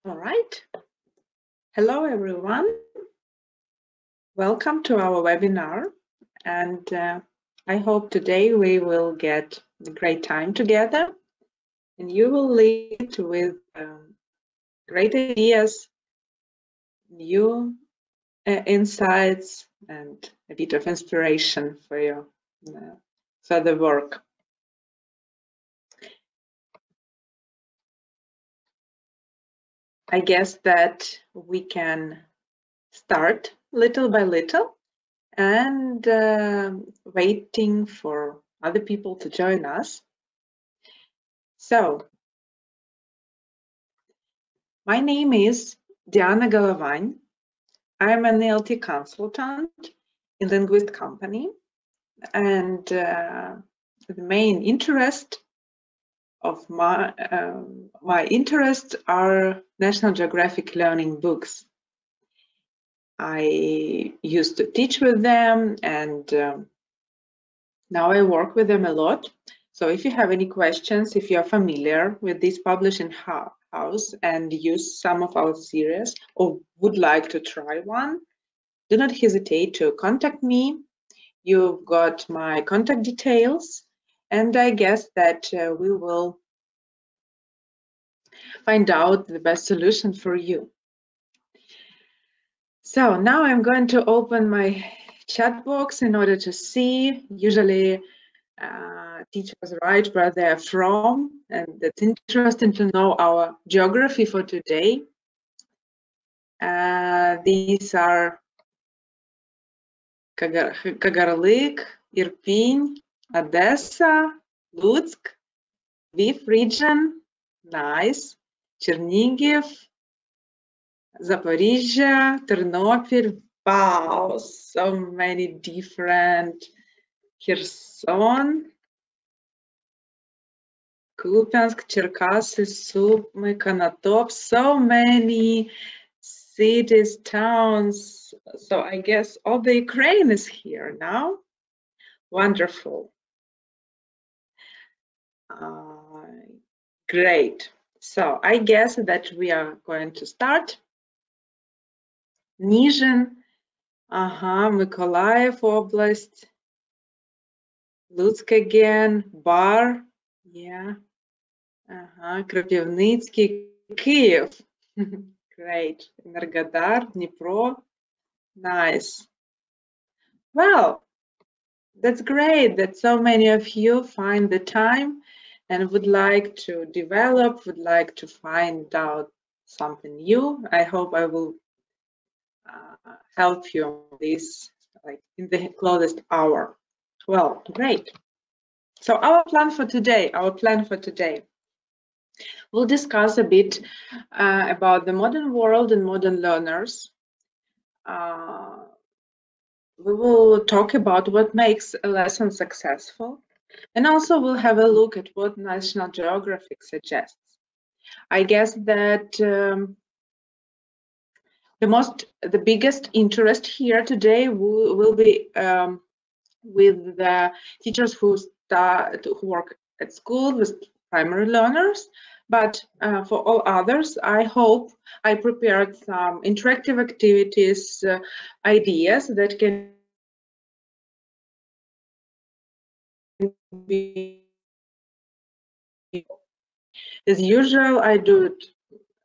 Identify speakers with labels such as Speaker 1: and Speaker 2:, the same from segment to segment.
Speaker 1: All right. Hello, everyone. Welcome to our webinar. And I hope today we will get a great time together and you will lead with great ideas, new insights, and a bit of inspiration for your further work. I guess that we can start little by little and waiting for other people to join us. So, my name is Diana Golovan. I'm an ELT consultant in Linguist company, and the main interest of my interests are National Geographic Learning books. I used to teach with them, and now I work with them a lot. So if you have any questions, if you're familiar with this publishing house and use some of our series or would like to try one, do not hesitate to contact me. You've got my contact details, and I guess that we will find out the best solution for you. So now I'm going to open my chat box in order to see. Usually teachers write where they're from, and it's interesting to know our geography for today. These are Kagarlik, Irpin, Odessa, Lutsk, Lviv region, nice, Chernigiv, Zaporizhia, Ternopil, wow, so many different, Kherson, Kupiansk, Cherkasy, Sumy, Konotop, so many cities, towns. So I guess all the Ukraine is here now. Wonderful. Great. So I guess that we are going to start. Nizhin, Mykolaiv Oblast, Lutsk again, Bar, yeah, Kropivnitsky, Kyiv, great, Energodar, Dnipro, nice. Well, that's great that so many of you find the time and would like to develop, would like to find out something new. I hope I will help you with this, like in the closest hour. Well, great. So our plan for today, we'll discuss a bit about the modern world and modern learners. We will talk about what makes a lesson successful, and also we'll have a look at what National Geographic suggests. I guess that the biggest interest here today will be with the teachers who work at school with primary learners, but for all others, I hope I prepared some interactive activities, ideas that can be. As usual, I do it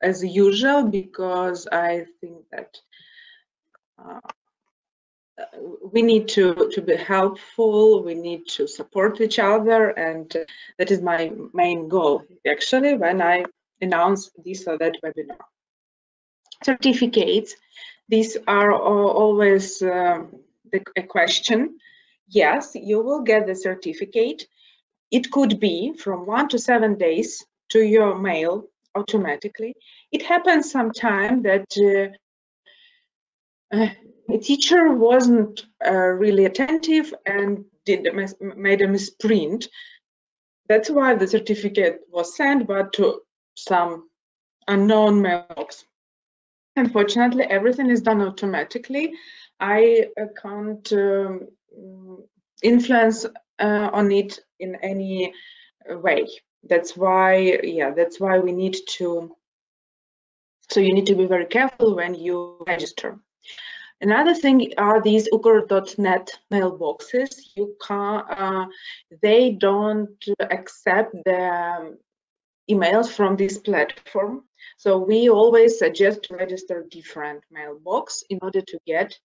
Speaker 1: as usual because I think that we need to be helpful, we need to support each other, and that is my main goal actually when I announce this or that webinar. Certificates, these are always a question. Yes, you will get the certificate. It could be from 1 to 7 days to your mail automatically. It happens sometimes that a teacher wasn't really attentive and made a misprint. That's why the certificate was sent, but to some unknown mailbox. Unfortunately, everything is done automatically. I can't influence on it in any way. That's why we need to So you need to be very careful when you register. Another thing are these UKR.net mailboxes. You can't, they don't accept the emails from this platform. So we always suggest to register different mailbox in order to get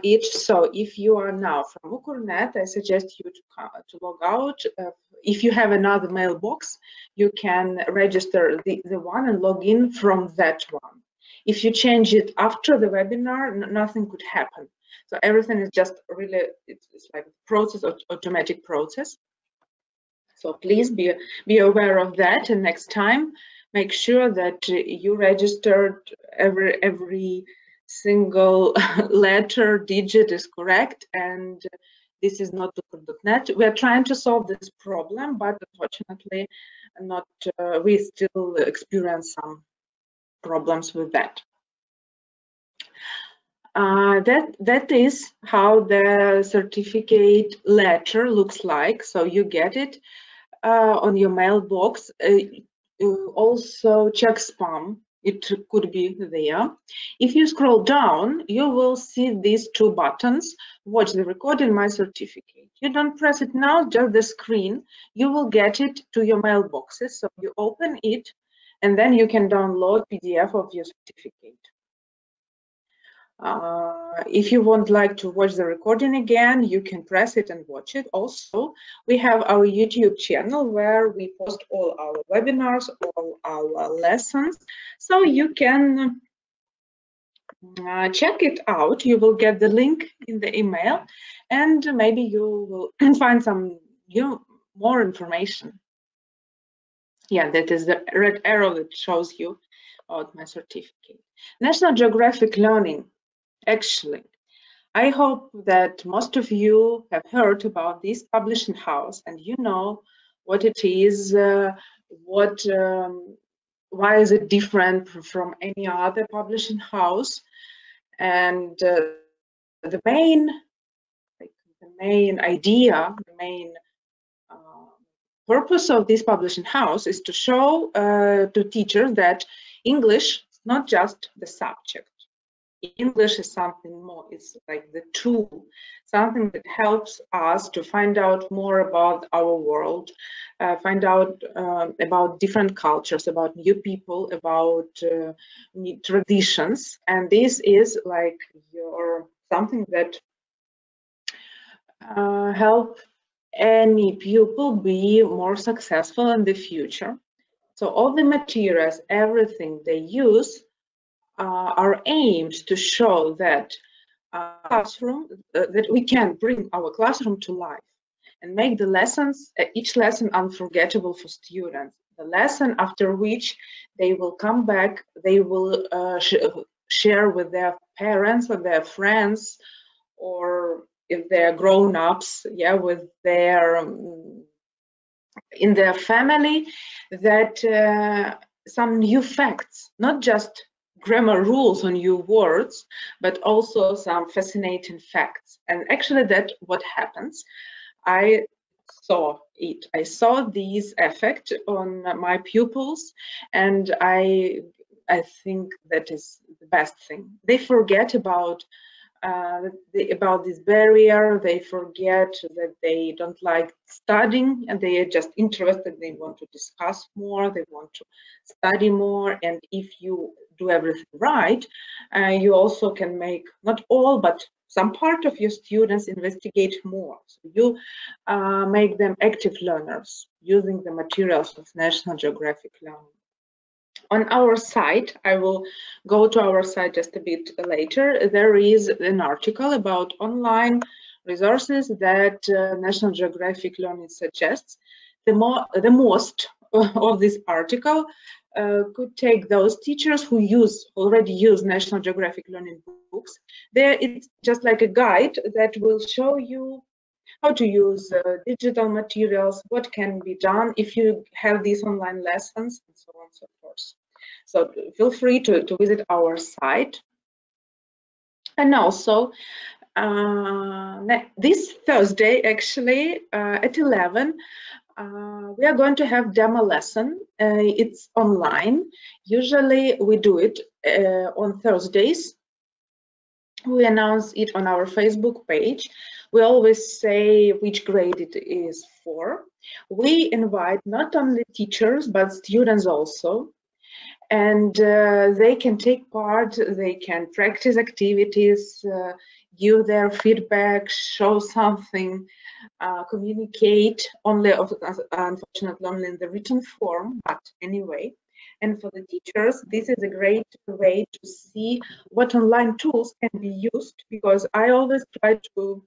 Speaker 1: each. So if you are now from UKR.net, I suggest you to log out. If you have another mailbox, you can register the one and log in from that one. If you change it after the webinar, nothing could happen. So everything is just really, it's like a process, automatic process. So please be aware of that, and next time make sure that you registered every single letter, digit is correct, and this is not UKR.net. We are trying to solve this problem, but unfortunately, not. We still experience some problems with that. That is how the certificate letter looks like. So you get it on your mailbox. Also check spam. It could be there. If you scroll down, you will see these two buttons, watch the recording, my certificate. You don't press it now, just the screen. You will get it to your mailboxes. So you open it, and then you can download PDF of your certificate. If you would like to watch the recording again, you can press it and watch it. Also, we have our YouTube channel where we post all our webinars, all our lessons, so you can check it out. You will get the link in the email, and maybe you will find some more information. Yeah, that is the red arrow that shows you about my certificate. National Geographic Learning. Actually, I hope that most of you have heard about this publishing house and you know what it is, why is it different from any other publishing house, and the main idea, the main purpose of this publishing house is to show to teachers that English is not just the subject. English is something more, it's like the tool, something that helps us to find out more about our world, find out about different cultures, about new people, about new traditions. And this is like something that help any pupil be more successful in the future. So all the materials, everything they use are aimed to show that classroom, that we can bring our classroom to life and make the lessons, each lesson unforgettable for students. The lesson after which they will come back, they will share with their parents or their friends, or if they're grown-ups, yeah, with their in their family, that some new facts, not just grammar rules or new words, but also some fascinating facts. And actually that's what happens. I saw it. I saw these effect on my pupils, and I think that is the best thing. They forget about this barrier. They forget that they don't like studying, and they are just interested. They want to discuss more, they want to study more. And if you do everything right, you also can make, not all, but some part of your students investigate more. So you make them active learners using the materials of National Geographic Learning. On our site, I will go to our site just a bit later, there is an article about online resources that National Geographic Learning suggests. The most of this article could take those teachers who already use National Geographic Learning books. There, it's just like a guide that will show you how to use digital materials, what can be done if you have these online lessons, and so on and so forth. So feel free to visit our site. And also, this Thursday, actually, at 11, We are going to have demo lesson. It's online. Usually we do it on Thursdays. We announce it on our Facebook page. We always say which grade it is for. We invite not only teachers but students also, and they can take part, they can practice activities, give their feedback, show something, communicate, unfortunately only in the written form, but anyway. And for the teachers, this is a great way to see what online tools can be used, because I always try to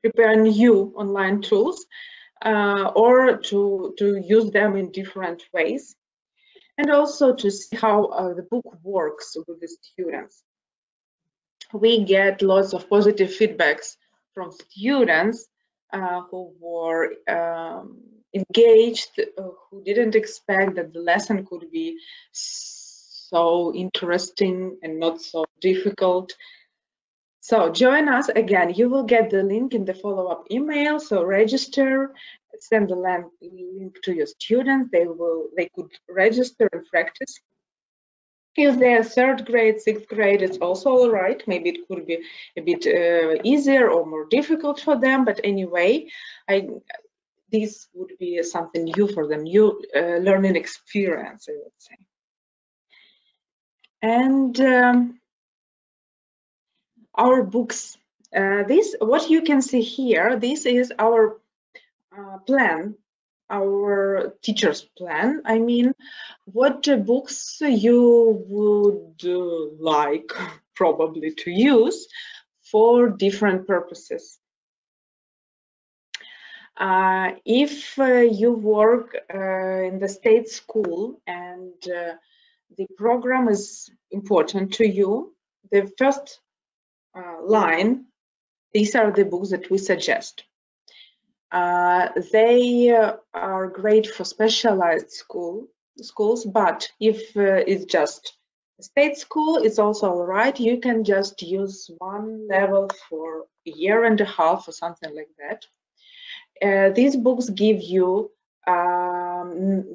Speaker 1: prepare new online tools or to use them in different ways, and also to see how the book works with the students. We get lots of positive feedbacks from students who were engaged, who didn't expect that the lesson could be so interesting and not so difficult. So join us again. You will get the link in the follow-up email. So register, send the link to your students. They could register and practice. If they are third grade, sixth grade, it's also all right. Maybe it could be a bit easier or more difficult for them. But anyway, this would be something new for them, new learning experience, I would say. And our books. What you can see here, this is our plan, our teacher's plan. I mean, what books you would like probably to use for different purposes. If you work in the state school and the program is important to you, the first line, these are the books that we suggest. They are great for specialized schools, but if it's just a state school, it's also all right. You can just use one level for a year and a half or something like that. These books give you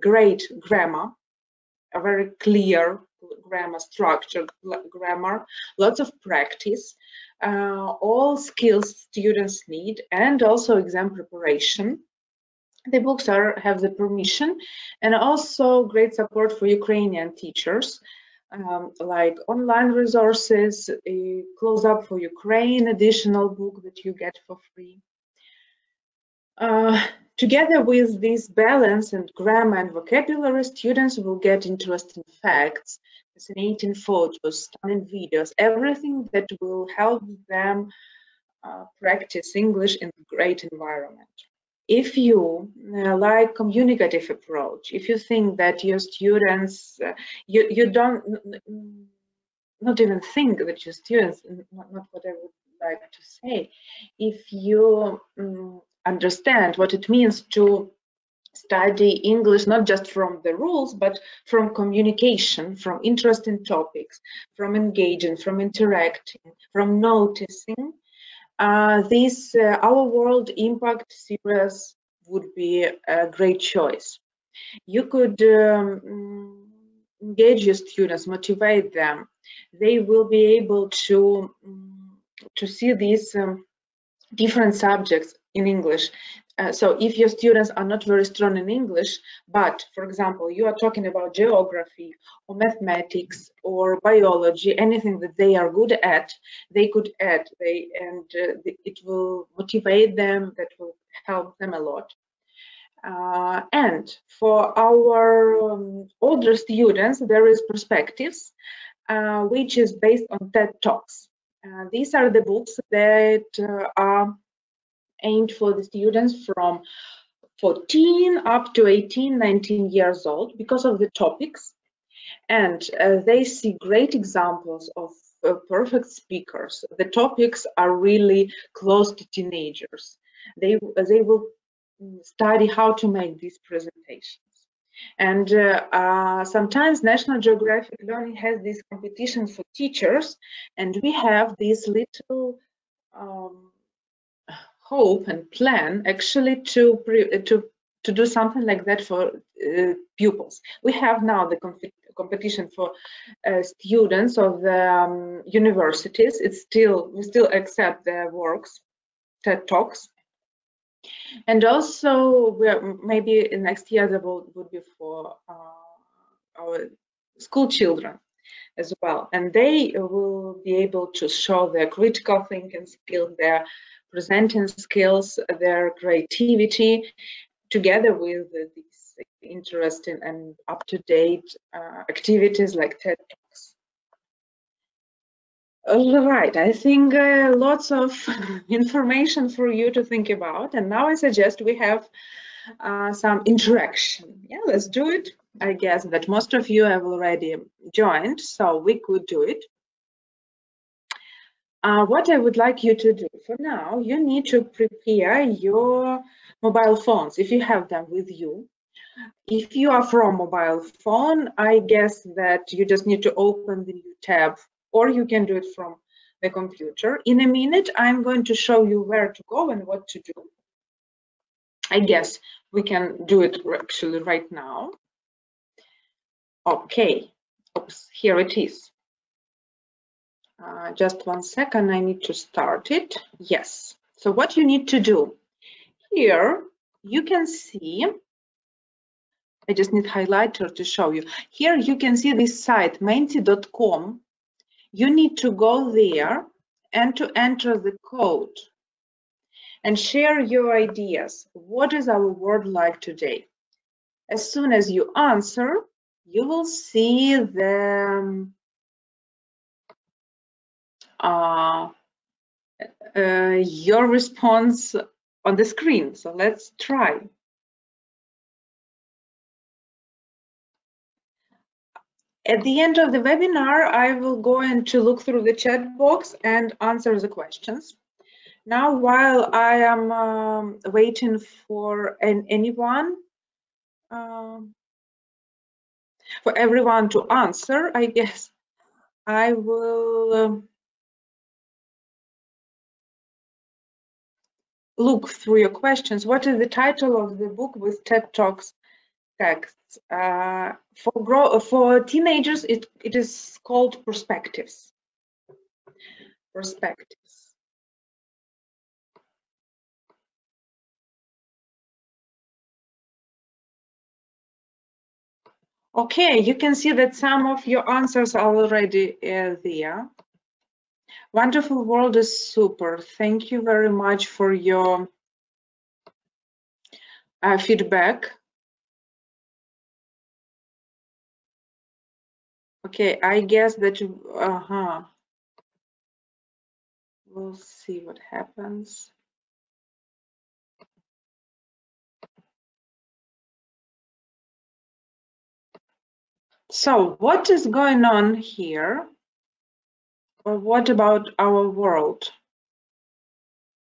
Speaker 1: great grammar, a very clear grammar, structured grammar, lots of practice, all skills students need, and also exam preparation. The books have the permission and also great support for Ukrainian teachers, like online resources, a Close Up for Ukraine additional book that you get for free. Together with this balance and grammar and vocabulary, students will get interesting facts, fascinating photos, stunning videos, everything that will help them practice English in a great environment. If you like communicative approach, if you think that your students, you don't, not even think that your students, not what I would like to say, if you understand what it means to study English, not just from the rules, but from communication, from interesting topics, from engaging, from interacting, from noticing, this Our World Impact series would be a great choice. You could engage your students, motivate them. They will be able to see these different subjects in English. So if your students are not very strong in English, but for example, you are talking about geography or mathematics or biology, anything that they are good at, they could add, it will motivate them, that will help them a lot. And for our older students, there is Perspectives, which is based on TED Talks. These are the books that are aimed for the students from 14 up to 18, 19 years old because of the topics. And they see great examples of perfect speakers. The topics are really close to teenagers. They will study how to make these presentations. And sometimes National Geographic Learning has these competitions for teachers, and we have this little hope and plan actually to to do something like that for pupils. We have now the competition for students of the universities. We still accept their works, TED Talks. And also, maybe next year there would be for our school children as well, and they will be able to show their critical thinking skills, their presenting skills, their creativity, together with these interesting and up-to-date activities like TED Talks. All right, I think lots of information for you to think about, and now I suggest we have some interaction. Yeah, let's do it. I guess that most of you have already joined, so we could do it. What I would like you to do for now, you need to prepare your mobile phones if you have them with you. If you are from mobile phone, I guess that you just need to open the new tab, or you can do it from the computer. In a minute, I'm going to show you where to go and what to do. I guess we can do it actually right now. Okay, oops, here it is. Just 1 second, I need to start it. Yes, so what you need to do, here you can see, I just need highlighter to show you. Here you can see this site, menti.com. You need to go there and to enter the code and share your ideas. What is our world like today? As soon as you answer, you will see the your response on the screen. So let's try. At the end of the webinar, I will go in to look through the chat box and answer the questions. Now, while I am waiting for anyone, for everyone to answer, I guess I will look through your questions. What is the title of the book with TED Talks texts? For teenagers, it is called Perspectives. Perspectives. Okay, you can see that some of your answers are already there. Wonderful world is super. Thank you very much for your feedback. Okay, I guess that we'll see what happens. So what is going on here? Or what about our world?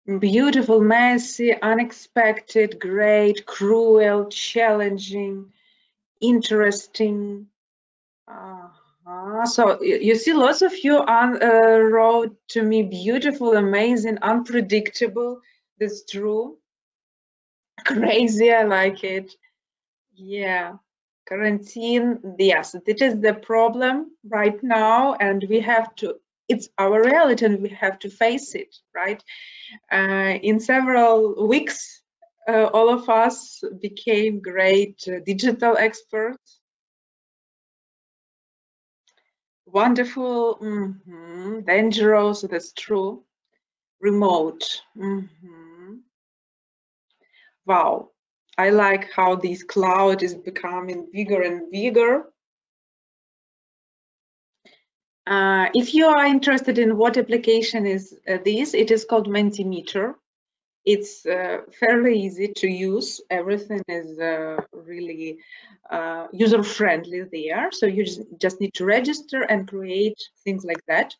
Speaker 1: Beautiful, messy, unexpected, great, cruel, challenging, interesting. So you see, lots of you wrote to me beautiful, amazing, unpredictable. That's true. Crazy, I like it. Yeah, quarantine. Yes, this is the problem right now, and we have to. It's our reality, and we have to face it, right? In several weeks, all of us became great digital experts. Wonderful, dangerous, that's true. Remote, wow. I like how this cloud is becoming bigger and bigger. If you are interested in what application is this, it is called Mentimeter. It's fairly easy to use. Everything is really user-friendly there. So you just need to register and create things like that.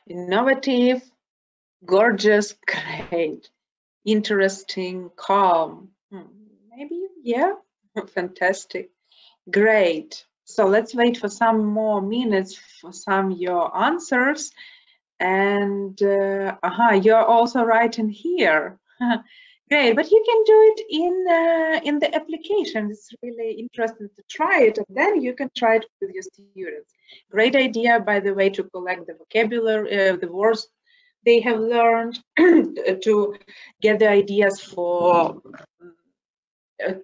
Speaker 1: Innovative, gorgeous, great, interesting, calm. Maybe, yeah, fantastic, great. So let's wait for some more minutes for some of your answers. And you're also writing here. Great, but you can do it in the application. It's really interesting to try it, and then you can try it with your students. Great idea, by the way, to collect the vocabulary, the words they have learned, to get the ideas for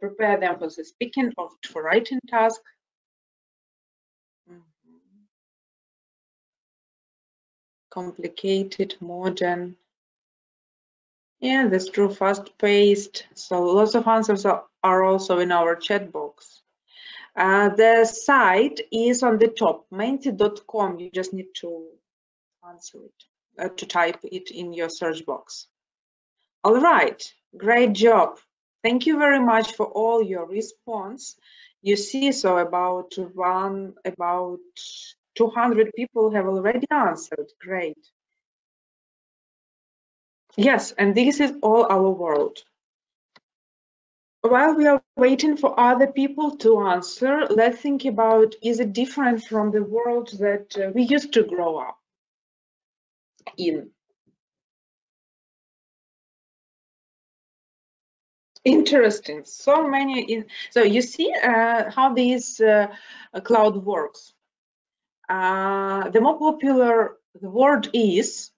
Speaker 1: prepare them for the speaking or for writing task. Complicated, modern. Yeah, that's true, fast-paced. So lots of answers are also in our chat box. The site is on the top, menti.com. You just need to answer it, to type it in your search box. All right, great job. Thank you very much for all your response. You see, so about 200 people have already answered. Great. Yes, and this is all our world. While we are waiting for other people to answer, let's think about, is it different from the world that we used to grow up in? Interesting. So many. So you see how this cloud works. The more popular the word is,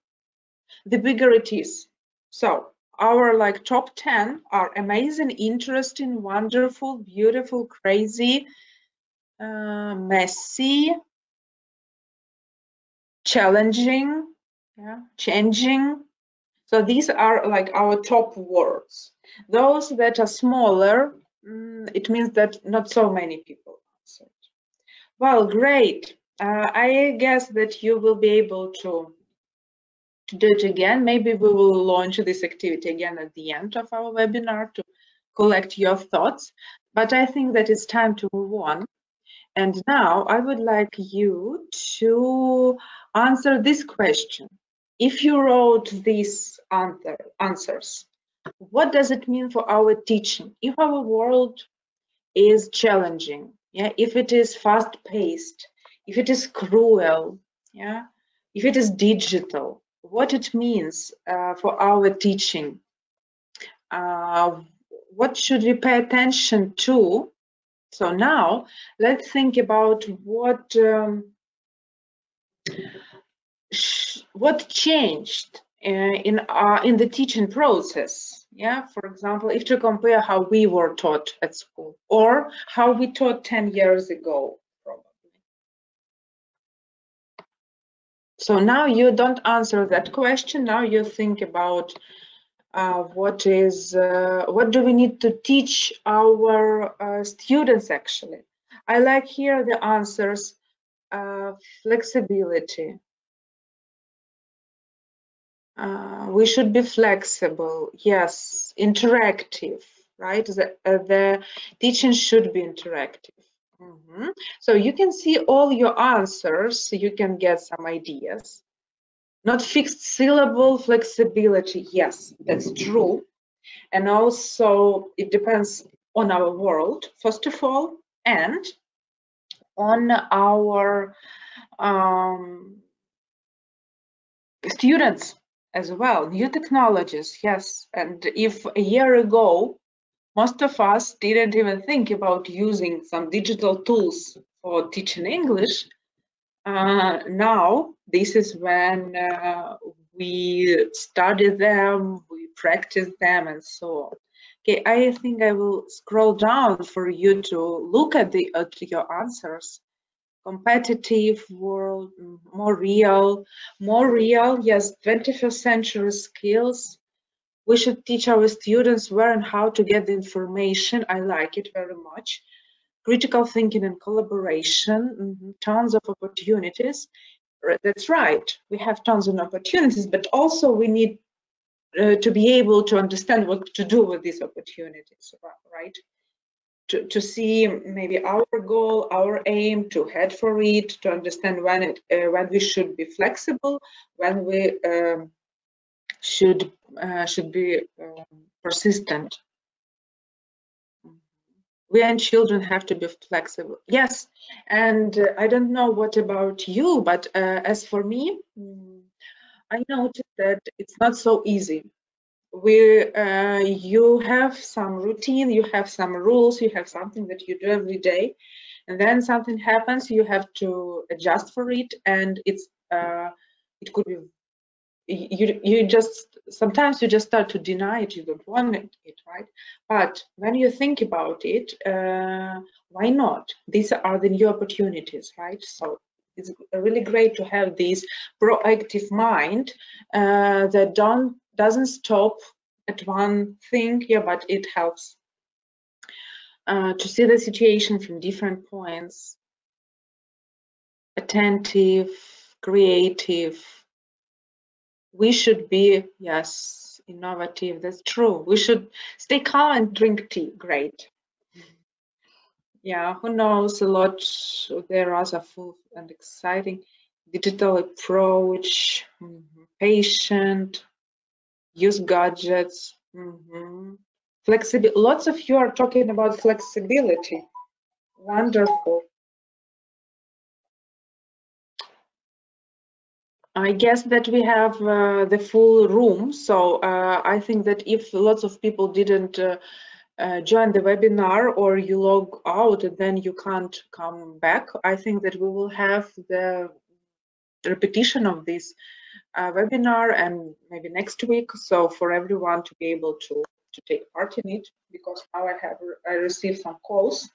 Speaker 1: the bigger it is. So our top 10 are amazing, interesting, wonderful, beautiful, crazy, messy, challenging, changing. So these are like our top words. Those that are smaller, it means that not so many people answered. Well, great. I guess that you will be able to do it again. Maybe we will launch this activity again at the end of our webinar to collect your thoughts. But I think that it's time to move on. And now I would like you to answer this question. If you wrote these answers, what does it mean for our teaching? If our world is challenging, if it is fast-paced, if it is cruel, if it is digital, what it means for our teaching? What should we pay attention to? So now let's think about what changed in the teaching process. For example, if to compare how we were taught at school or how we taught 10 years ago, probably. So now you don't answer that question. Now you think about what do we need to teach our students actually. I like here the answers. Flexibility. We should be flexible. Yes, interactive, right? The teaching should be interactive. So you can see all your answers, so you can get some ideas. Not fixed syllable, flexibility. Yes, that's true. And also it depends on our world, first of all, and on our students as well, new technologies, yes. And if a year ago, most of us didn't even think about using some digital tools for teaching English, now this is when we study them, we practice them, and so on. Okay, I think I will scroll down for you to look at your answers. Competitive world, more real, yes, 21st century skills. We should teach our students where and how to get the information. I like it very much. Critical thinking and collaboration, tons of opportunities. That's right, we have tons of opportunities, but also we need to be able to understand what to do with these opportunities, right? To see maybe our goal, our aim, to head for it, to understand when we should be flexible, when we should be persistent. We and children have to be flexible. Yes, and I don't know what about you, but as for me, I noticed that it's not so easy you have some routine, you have some rules, you have something that you do every day, and then something happens, you have to adjust for it, and it could be you just sometimes you just start to deny it, you don't want it, right? But when you think about it, why not? These are the new opportunities, right? So it's really great to have this proactive mind that doesn't stop at one thing, yeah, but it helps to see the situation from different points, attentive, creative. We should be, yes, innovative. That's true. We should stay calm and drink tea. Great. Yeah, who knows? A lot. There are full and exciting digital approach, patient, use gadgets, flexibility. Lots of you are talking about flexibility. Wonderful. I guess that we have the full room, so I think that if lots of people didn't join the webinar or you log out and then you can't come back, I think that we will have the repetition of this webinar and maybe next week, so for everyone to be able to take part in it, because now I received some calls.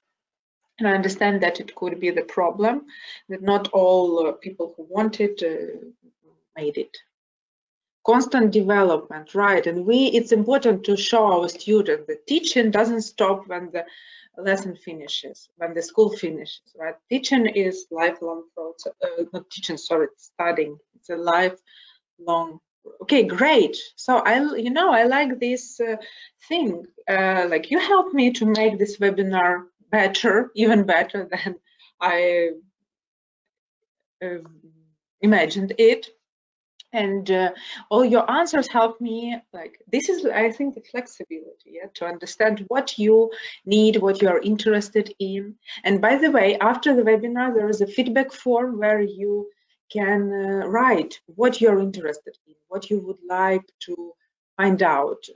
Speaker 1: And I understand that it could be the problem that not all people who wanted made it. Constant development, right? And it's important to show our students that teaching doesn't stop when the lesson finishes, when the school finishes, right? Teaching is lifelong process. Not teaching, sorry, studying. It's a lifelong. Okay, great. So I like this thing. Like you helped me to make this webinar better, even better than I imagined it. And all your answers help me. Like this is, I think, the flexibility, yeah, to understand what you need, what you are interested in. And by the way, after the webinar, there is a feedback form where you can write what you're interested in, what you would like to find out,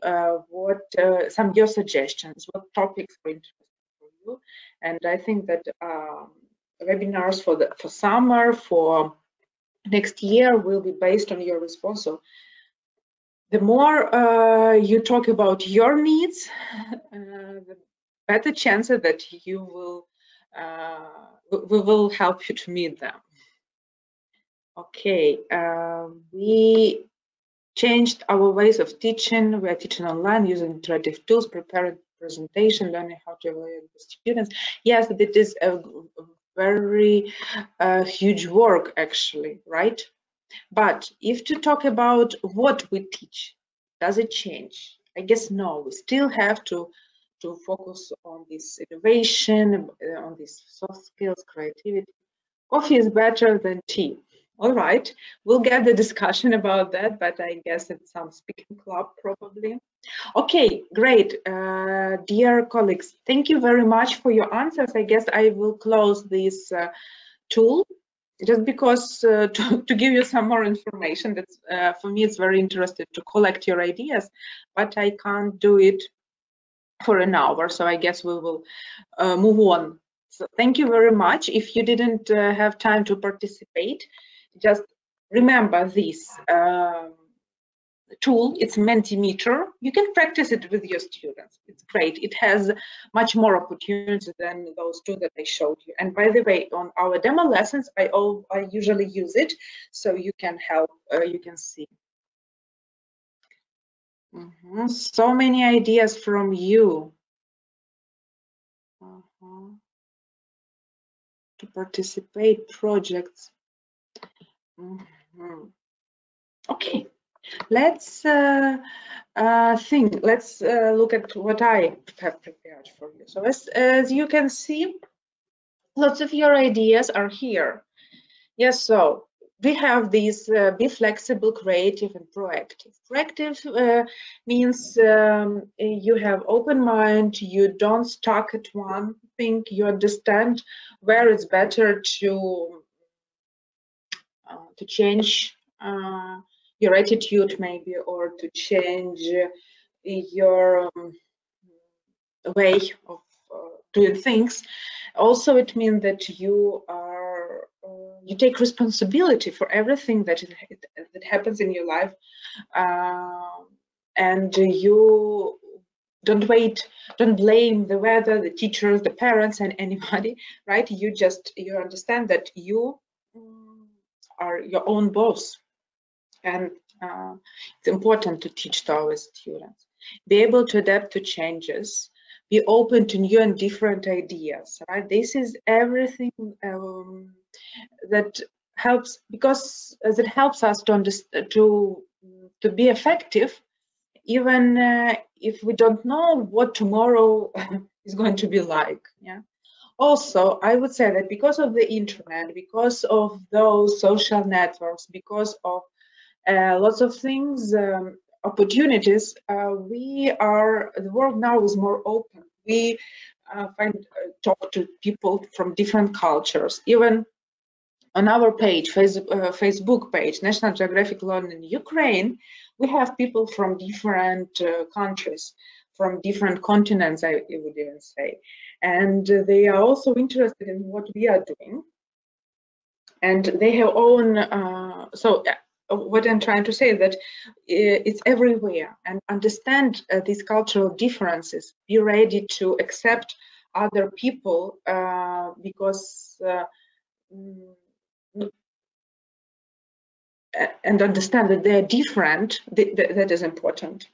Speaker 1: what some of your suggestions, what topics are interesting for you. And I think that webinars for summer, for next year will be based on your response. So the more you talk about your needs, the better chance that you will we will help you to meet them. Okay, we changed our ways of teaching. We are teaching online using interactive tools, preparing presentation, learning how to evaluate the students. Yes, it is a very huge work, actually, right? But if to talk about what we teach, does it change? I guess no. We still have to focus on this innovation, on these soft skills, creativity. Coffee is better than tea. All right, we'll get the discussion about that, but I guess it's some speaking club probably. Okay, great. Dear colleagues, thank you very much for your answers. I guess I will close this tool just because to give you some more information. That's for me, it's very interesting to collect your ideas, but I can't do it for an hour. So I guess we will move on. So thank you very much. If you didn't have time to participate, just remember this tool. It's Mentimeter. You can practice it with your students. It's great. It has much more opportunities than those two that I showed you. And by the way, on our demo lessons, I usually use it, so you can help. You can see. So many ideas from you. To participate projects. Okay. Let's think. Let's look at what I have prepared for you. So as you can see, lots of your ideas are here. Yes, so we have these be flexible, creative, and proactive. Proactive means you have open mind, you don't stuck at one thing, you understand where it's better to change your attitude maybe, or to change your way of doing things. Also, it means that you are you take responsibility for everything that happens in your life, and you don't blame the weather, the teachers, the parents, and anybody, right? You understand that you are your own boss, and it's important to teach to our students. Be able to adapt to changes, be open to new and different ideas, right? This is everything that helps, because it helps us to be effective, even if we don't know what tomorrow is going to be like. Yeah. Also, I would say that because of the internet, because of those social networks, because of lots of things, opportunities, the world now is more open. We talk to people from different cultures. Even on our page, Facebook page, National Geographic Learning Ukraine, we have people from different countries, from different continents, I would even say. And they are also interested in what we are doing. And they have own, what I'm trying to say is that it's everywhere, and understand these cultural differences. Be ready to accept other people because and understand that they're different. That is important.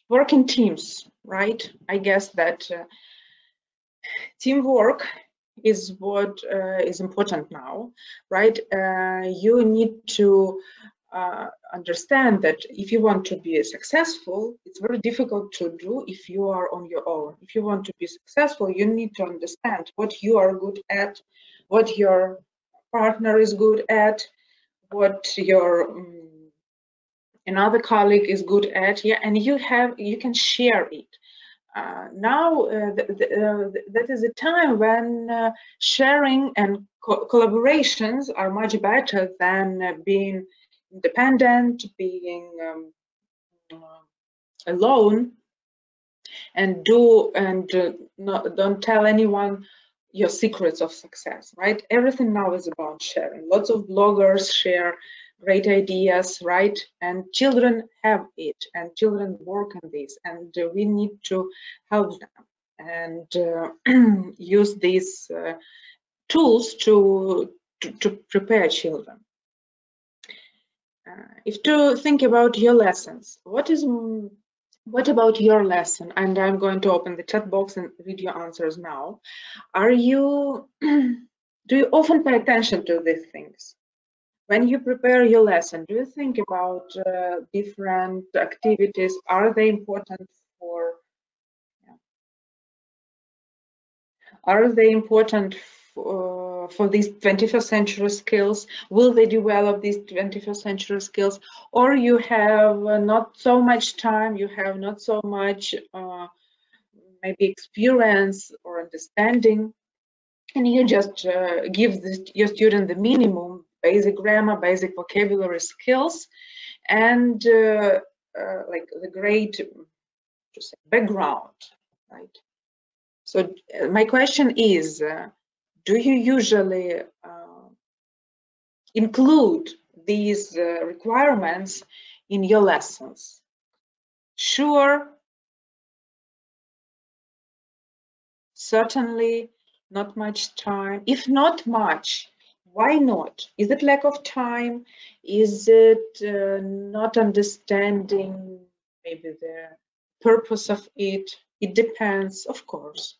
Speaker 1: Work in teams, right? I guess that teamwork is what is important now, right? You need to understand that if you want to be successful, it's very difficult to do if you are on your own. If you want to be successful, you need to understand what you are good at, what your partner is good at, what your another colleague is good at, yeah, and you can share it. Now that is a time when sharing and collaborations are much better than being independent, being alone, and don't tell anyone your secrets of success, right? Everything now is about sharing. Lots of bloggers share great ideas, right? And children have it, and children work on this, and we need to help them and use these tools to prepare children. If to think about your lessons, what about your lesson? And I'm going to open the chat box and read your answers now. Are you do you often pay attention to these things? When you prepare your lesson, do you think about different activities? Are they important for? Are they important for these 21st century skills? Will they develop these 21st century skills? Or you have not so much time, you have not so much maybe experience or understanding, and you just give your student the minimum, basic grammar, basic vocabulary skills, and like the great background, right? So my question is, do you usually include these requirements in your lessons? Sure, certainly, not much time. If not much, why not? Is it lack of time? Is it not understanding maybe the purpose of it? It depends, of course.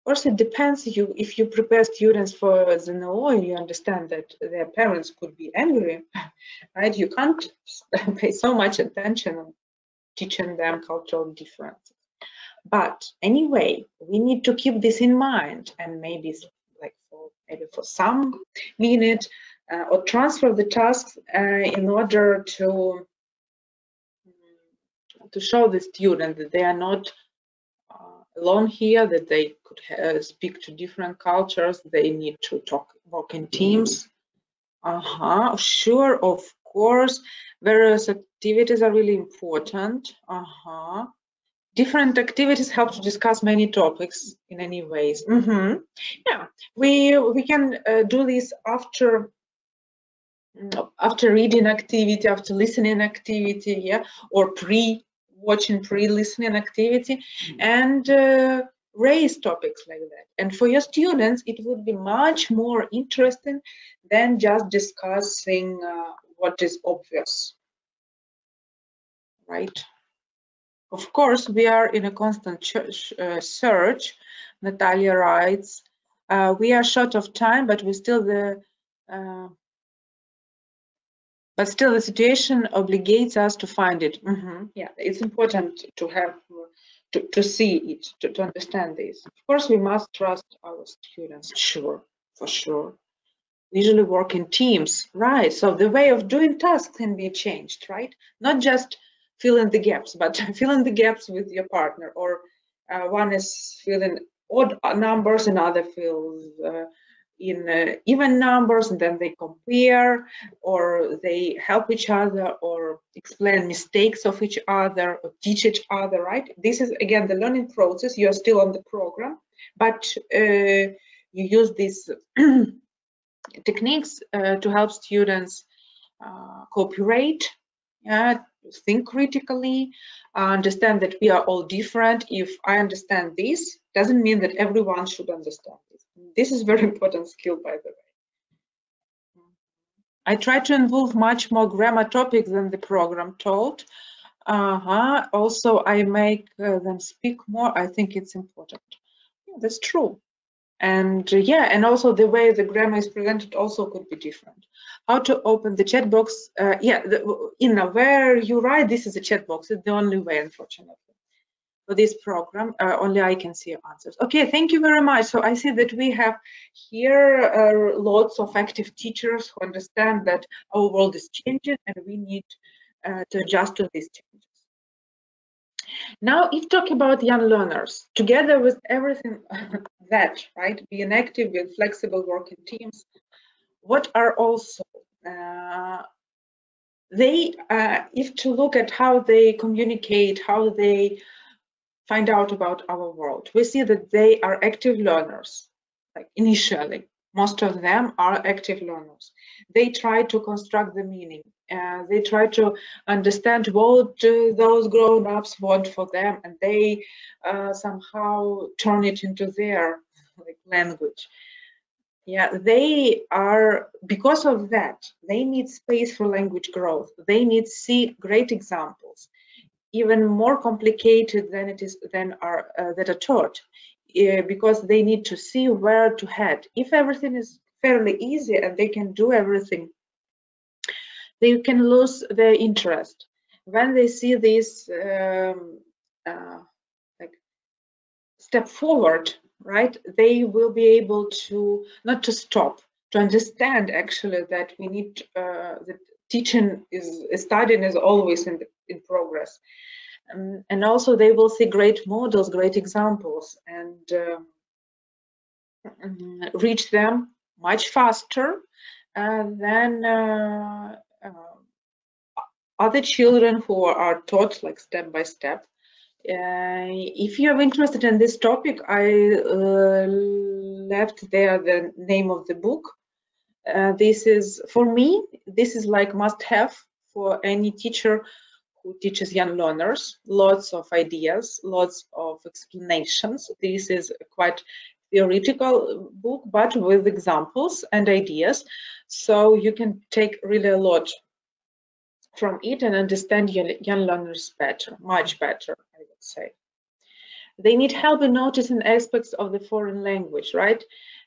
Speaker 1: Also, it depends if you prepare students for the NO, you understand that their parents could be angry, right? You can't pay so much attention on teaching them cultural differences. But anyway, we need to keep this in mind, and maybe for some minute or transfer the tasks in order to show the student that they are not alone here, that they could speak to different cultures, they need to work in teams. Sure, of course, various activities are really important. Different activities help to discuss many topics in any ways. Yeah, we can do this after reading activity, after listening activity, yeah, or pre-watching, pre-listening activity, and raise topics like that. And for your students, it would be much more interesting than just discussing what is obvious, right? Of course, we are in a constant search. Natalia writes, we are short of time, but we still but still the situation obligates us to find it. Yeah, it's important to have to see it, to understand this. Of course, we must trust our students, sure, for sure. We usually work in teams, right? So the way of doing tasks can be changed, right? Not just fill in the gaps, but fill in the gaps with your partner, or one is filling odd numbers, another fills in even numbers, and then they compare, or they help each other, or explain mistakes of each other, or teach each other, right? This is, again, the learning process. You are still on the program, but you use these techniques to help students cooperate, think critically, understand that we are all different. If I understand this, doesn't mean that everyone should understand this. This is a very important skill, by the way. I try to involve much more grammar topics than the program told. Also, I make them speak more. I think it's important. Yeah, that's true. And yeah, and also the way the grammar is presented also could be different. How to open the chat box? Yeah, where you write, this is a chat box. It's the only way, unfortunately. For this program, only I can see your answers. Okay, thank you very much. So I see that we have here lots of active teachers who understand that our world is changing and we need to adjust to these changes. Now, if talking about young learners, together with everything that, right, being active, being flexible, working teams, what are also if to look at how they communicate, how they find out about our world, we see that they are active learners. Like initially, most of them are active learners. They try to construct the meaning. They try to understand what those grown-ups want for them, and they somehow turn it into their language. Yeah, they are, because of that, they need space for language growth. They need to see great examples, even more complicated than that are taught, because they need to see where to head. If everything is fairly easy and they can do everything, they can lose their interest. When they see this step forward, right, they will be able to not to stop, to understand actually that we need that teaching studying is always in progress. And also they will see great models, great examples, and reach them much faster than other children who are taught like step by step. If you are interested in this topic, I left there the name of the book. This is, for me, this is like must-have for any teacher who teaches young learners. Lots of ideas, lots of explanations. This is a quite theoretical book, but with examples and ideas. So you can take really a lot from it and understand young learners better, much better, I would say. They need help in noticing aspects of the foreign language, right?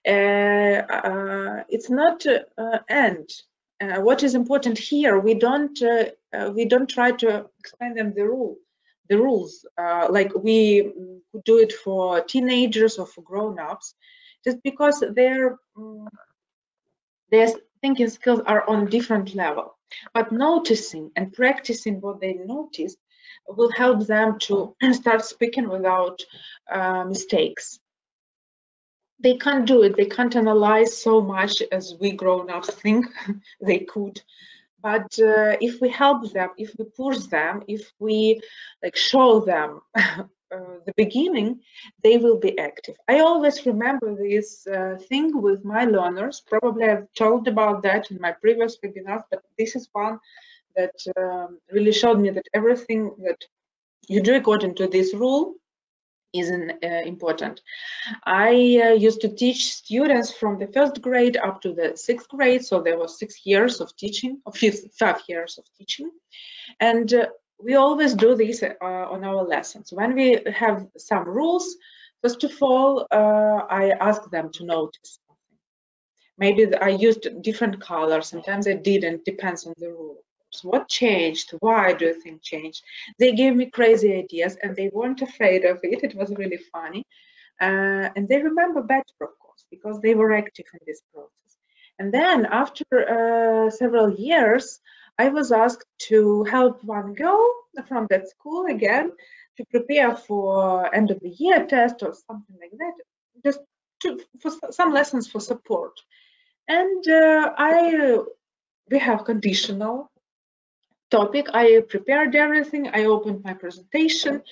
Speaker 1: It's not and. What is important here, we don't try to explain them the rules like we do it for teenagers or for grown-ups, just because their thinking skills are on a different level. But noticing and practicing what they noticed will help them to start speaking without mistakes. They can't do it. They can't analyze so much as we grown-ups think they could. But if we help them, if we push them, if we show them the beginning, they will be active. I always remember this thing with my learners. Probably I've told about that in my previous webinars, but this is one that really showed me that everything that you do according to this rule is important. I used to teach students from the 1st grade up to the 6th grade, so there was 6 years of teaching, or 5 years of teaching, and we always do this on our lessons. When we have some rules, first of all, I ask them to notice something. Maybe I used different colors, sometimes I didn't, depends on the rule. So what changed? Why do you think changed? They gave me crazy ideas and they weren't afraid of it. It was really funny. And they remember better, of course, because they were active in this process. And then after several years, I was asked to help one girl from that school again to prepare for end of the year test or something like that, just for some lessons for support. And we have conditional topic. I prepared everything. I opened my presentation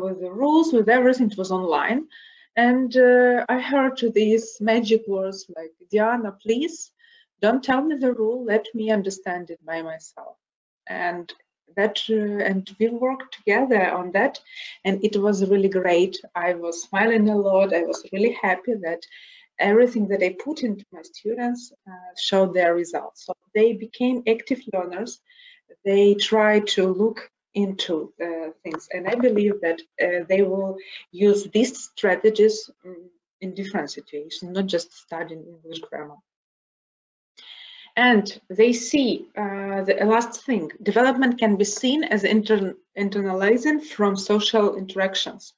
Speaker 1: with the rules, with everything. It was online. And I heard these magic words like, Diana, please don't tell me the rule. Let me understand it by myself. And we worked together on that. And it was really great. I was smiling a lot. I was really happy that everything that I put into my students showed their results. So they became active learners. They try to look into things, and I believe that they will use these strategies in different situations, not just studying English grammar. And they see the last thing, development can be seen as internalizing from social interactions.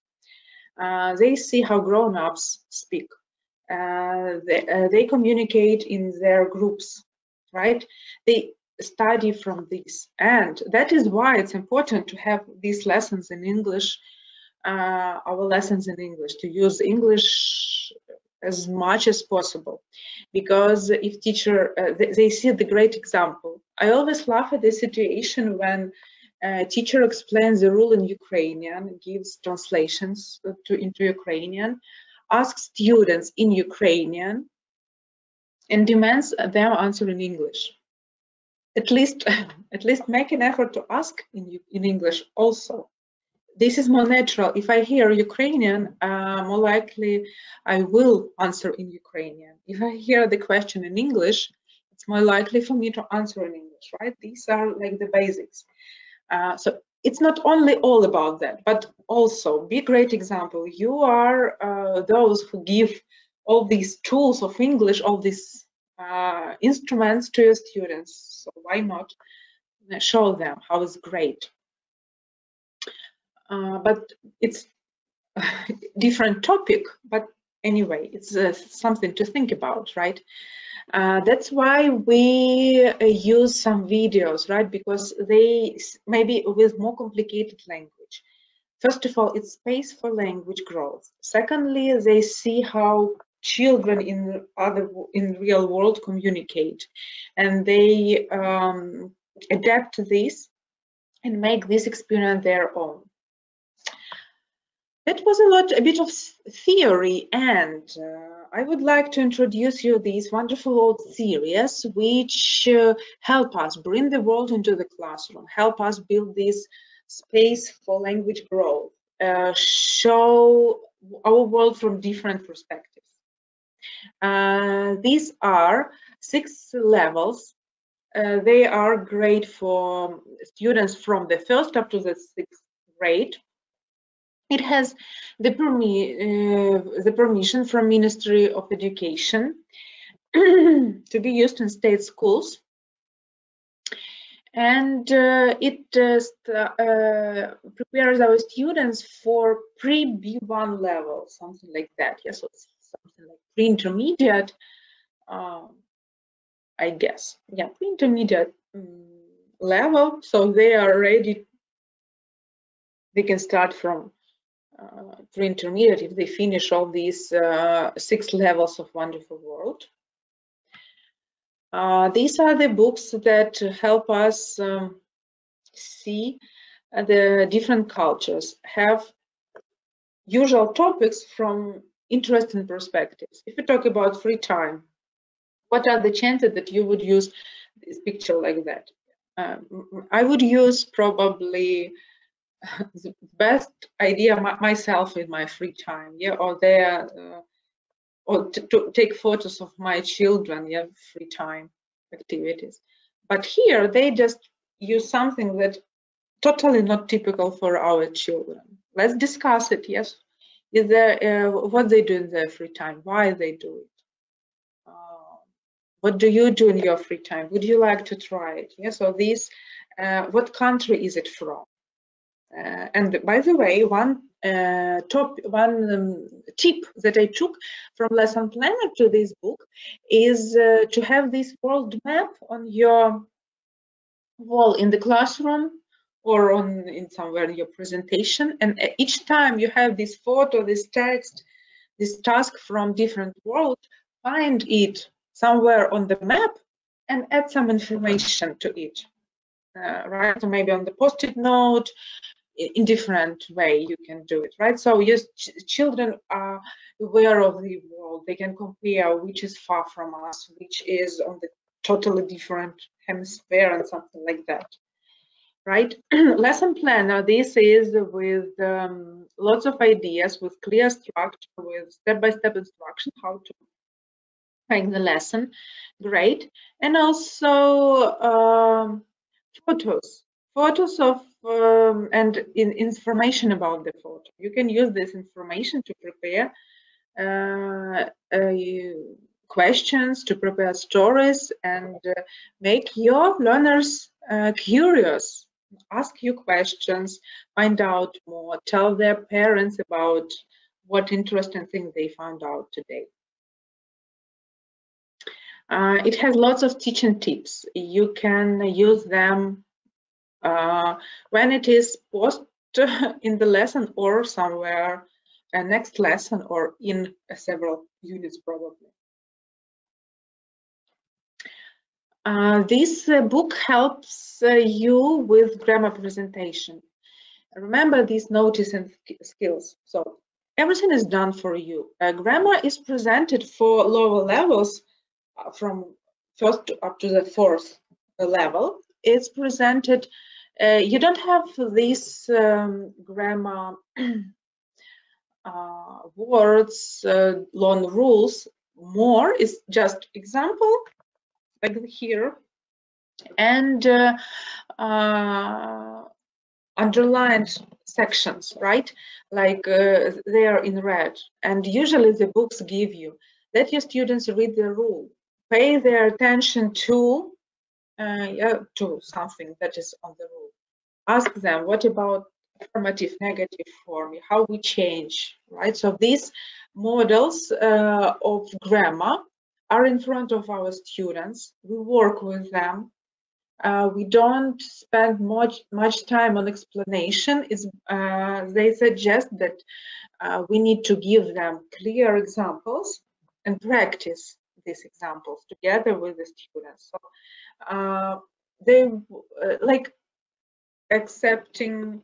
Speaker 1: They see how grown-ups speak. They communicate in their groups, right? They study from this, and that is why it's important to have these lessons in English, our lessons in English, to use English as much as possible, because if teacher they see the great example. I always laugh at the situation when a teacher explains the rule in Ukrainian, gives translations into Ukrainian, asks students in Ukrainian, and demands them answer in English. At least make an effort to ask in English also. This is more natural. If I hear Ukrainian, more likely I will answer in Ukrainian. If I hear the question in English, it's more likely for me to answer in English, right? These are like the basics. So it's not only all about that, but also be a great example. You are those who give all these tools of English, all these instruments to your students. So why not show them how it's great? But it's a different topic, but anyway, it's something to think about, right? That's why we use some videos, right? Because they maybe with more complicated language. First of all, it's space for language growth. Secondly, they see how children in real world communicate, and they adapt to this and make this experience their own. That was a bit of theory, and I would like to introduce you these wonderful old series which help us bring the world into the classroom, help us build this space for language growth, show our world from different perspectives. These are 6 levels. They are great for students from the 1st up to the 6th grade. It has the permission from Ministry of Education to be used in state schools, and it prepares our students for pre-B1 level, something like that. Yes, so it's something like pre-intermediate, I guess. Yeah, pre-intermediate level. So they are ready. They can start from pre-intermediate if they finish all these 6 levels of Wonderful World. These are the books that help us see the different cultures, have usual topics from interesting perspectives. If you talk about free time, what are the chances that you would use this picture like that? I would use probably the best idea myself in my free time, yeah, or there, or to take photos of my children, yeah, free time activities. But here they just use something that totally not typical for our children. Let's discuss it. Yes, is there what they do in their free time? Why they do it? What do you do in your free time? Would you like to try it? Yes. So this, what country is it from? And by the way, one tip that I took from lesson planner to this book is to have this world map on your wall in the classroom or in somewhere in your presentation, and each time you have this photo, this text, this task from different world, find it somewhere on the map and add some information to it, right? So maybe on the post-it note, in different way you can do it, right? So yes, children are aware of the world. They can compare which is far from us, which is on the totally different hemisphere, and something like that, right? Lesson planner, this is with lots of ideas, with clear structure, with step-by-step instruction how to make the lesson. Great. And also photos of and information about the photo. You can use this information to prepare questions, to prepare stories, and make your learners curious. Ask you questions, find out more, tell their parents about what interesting things they found out today. It has lots of teaching tips. You can use them when it is post in the lesson or somewhere next lesson or in several units probably. This book helps you with grammar presentation. Remember these notice and skills. So everything is done for you. Grammar is presented for lower levels from first up to the fourth level. It's presented. You don't have these grammar words, long rules. More is just example, like here, and underlined sections, right? Like they are in red. And usually the books give you, let your students read the rule, pay their attention to something that is on the rule. Ask them, what about affirmative, negative form, how we change, right? So these models of grammar are in front of our students. We work with them. We don't spend much time on explanation. They suggest that we need to give them clear examples and practice these examples together with the students. So they like accepting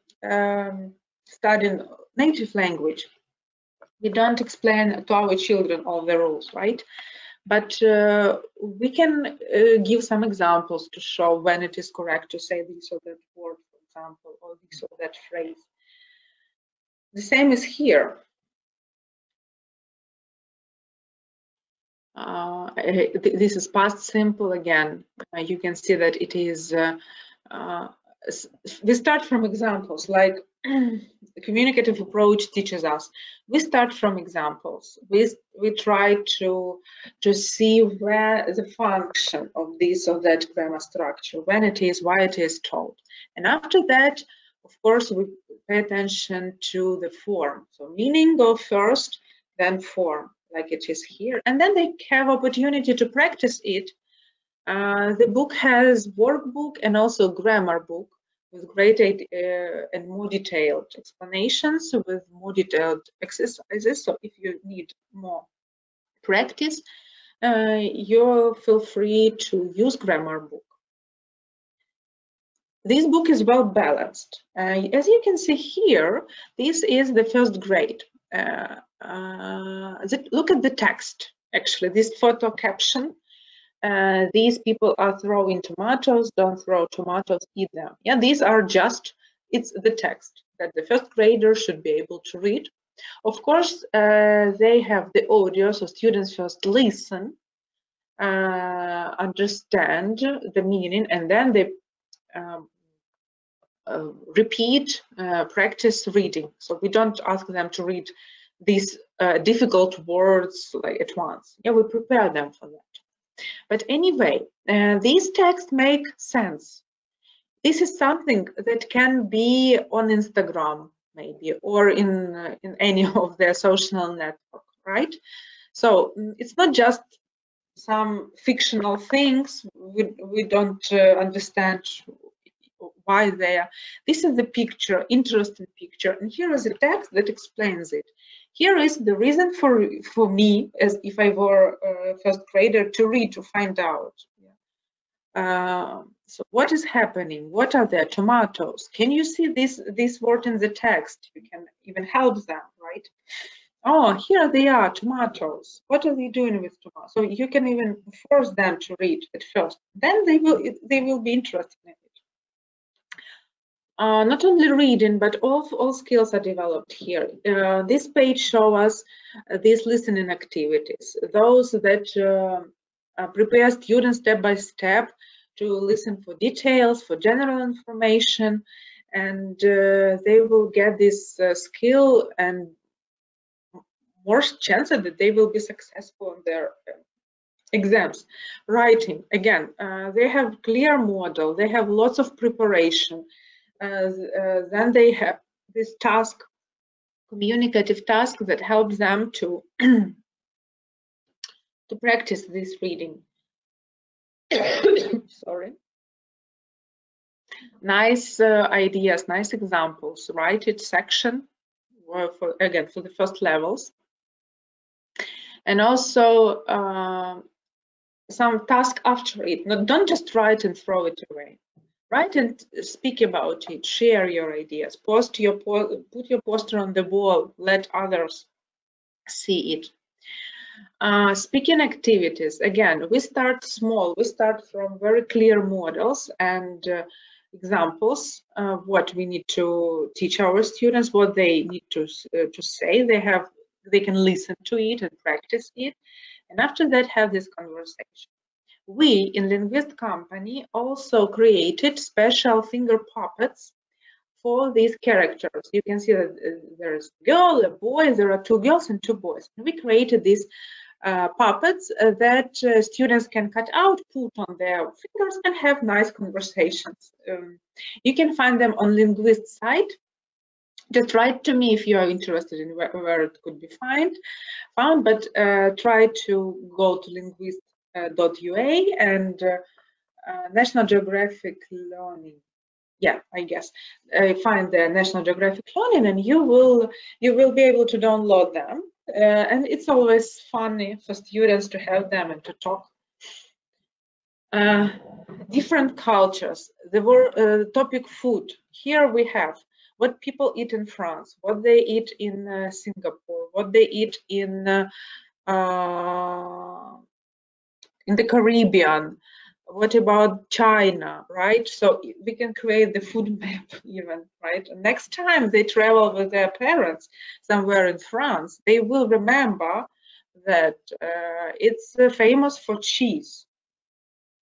Speaker 1: studying native language. We don't explain to our children all the rules, right? But we can give some examples to show when it is correct to say this or that word, for example, or this or that phrase. The same is here. This is past simple again. You can see that it is, we start from examples, like the communicative approach teaches us. We start from examples. We try to see where the function of this or that grammar structure, when it is, why it is told. And after that, of course, we pay attention to the form. So meaning go first, then form, like it is here. And then they have opportunity to practice it. The book has workbook and also grammar book with great and more detailed explanations, with more detailed exercises. So if you need more practice, you feel free to use grammar book. This book is well balanced. As you can see here, this is the first grade. Look at the text, actually, this photo caption. These people are throwing tomatoes, don't throw tomatoes, eat them. Yeah, these are just, it's the text that the first grader should be able to read. Of course, they have the audio, so students first listen, understand the meaning, and then they repeat, practice reading. So we don't ask them to read these difficult words like at once. Yeah, we prepare them for that. But anyway, these texts make sense. This is something that can be on Instagram, maybe, or in any of their social networks, right? So it's not just some fictional things. We don't understand why they are. This is the picture, interesting picture, and here is a text that explains it. Here is the reason for me, as if I were a first grader, to read, to find out. So what is happening? What are their tomatoes? Can you see this word in the text? You can even help them, right? Oh, here they are, tomatoes. What are they doing with tomatoes? So you can even force them to read at first. Then they will be interested in it. Not only reading, but all skills are developed here. This page shows us these listening activities, those that prepare students step by step to listen for details, for general information, and they will get this skill and more chances that they will be successful in their exams. Writing, again, they have clear model, they have lots of preparation. Then they have this task, communicative task, that helps them to to practice this reading. Sorry. Nice ideas, nice examples. Write it section for the first levels, and also some task after it. Don't just write and throw it away. Write and speak about it, share your ideas, put your poster on the wall, let others see it. Speaking activities, again, we start small, we start from very clear models and examples of what we need to teach our students, what they need to say. They can listen to it and practice it, and after that have this conversation. We in Linguist company also created special finger puppets for these characters. You can see that there's a girl, a boy, there are 2 girls and 2 boys. And we created these puppets that students can cut out, put on their fingers, and have nice conversations. You can find them on Linguist site. Just write to me if you are interested in where it could be found, but try to go to linguist.ua and National Geographic Learning. Yeah, I guess find the National Geographic Learning, and you will be able to download them. And it's always funny for students to have them and to talk. Different cultures. The topic food. Here we have what people eat in France, what they eat in Singapore, what they eat in the Caribbean. What about China, right? So we can create the food map even, right? And next time they travel with their parents somewhere in France, they will remember that it's famous for cheese,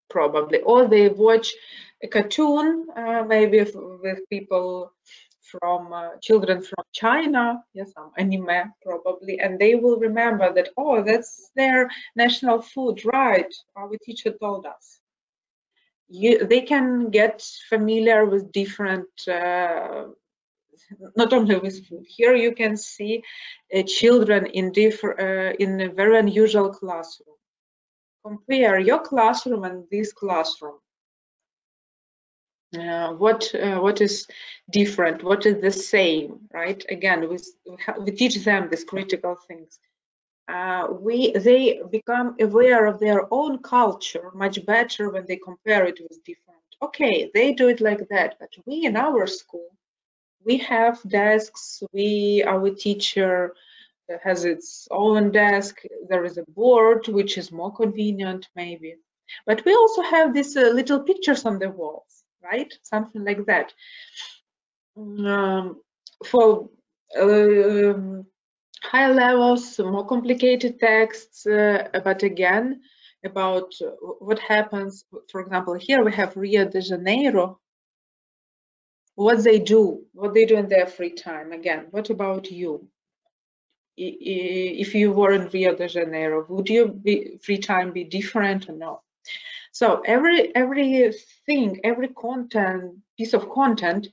Speaker 1: probably. Or they watch a cartoon, maybe with people from children from China, yes, some anime probably, and they will remember that, oh, that's their national food, right? Our teacher told us. They can get familiar with different, not only with food. Here you can see children in a very unusual classroom. Compare your classroom and this classroom. What is different? What is the same? Right? Again, we teach them these critical things. They become aware of their own culture much better when they compare it with different Okay, they do it like that, but we in our school, we have desks, our teacher has its own desk, there is a board which is more convenient maybe, but we also have these little pictures on the walls, right? Something like that. For high levels, more complicated texts, but again, about what happens. For example, here we have Rio de Janeiro. What they do in their free time. Again, what about you? If you were in Rio de Janeiro, would your free time be different or no? So everything, every piece of content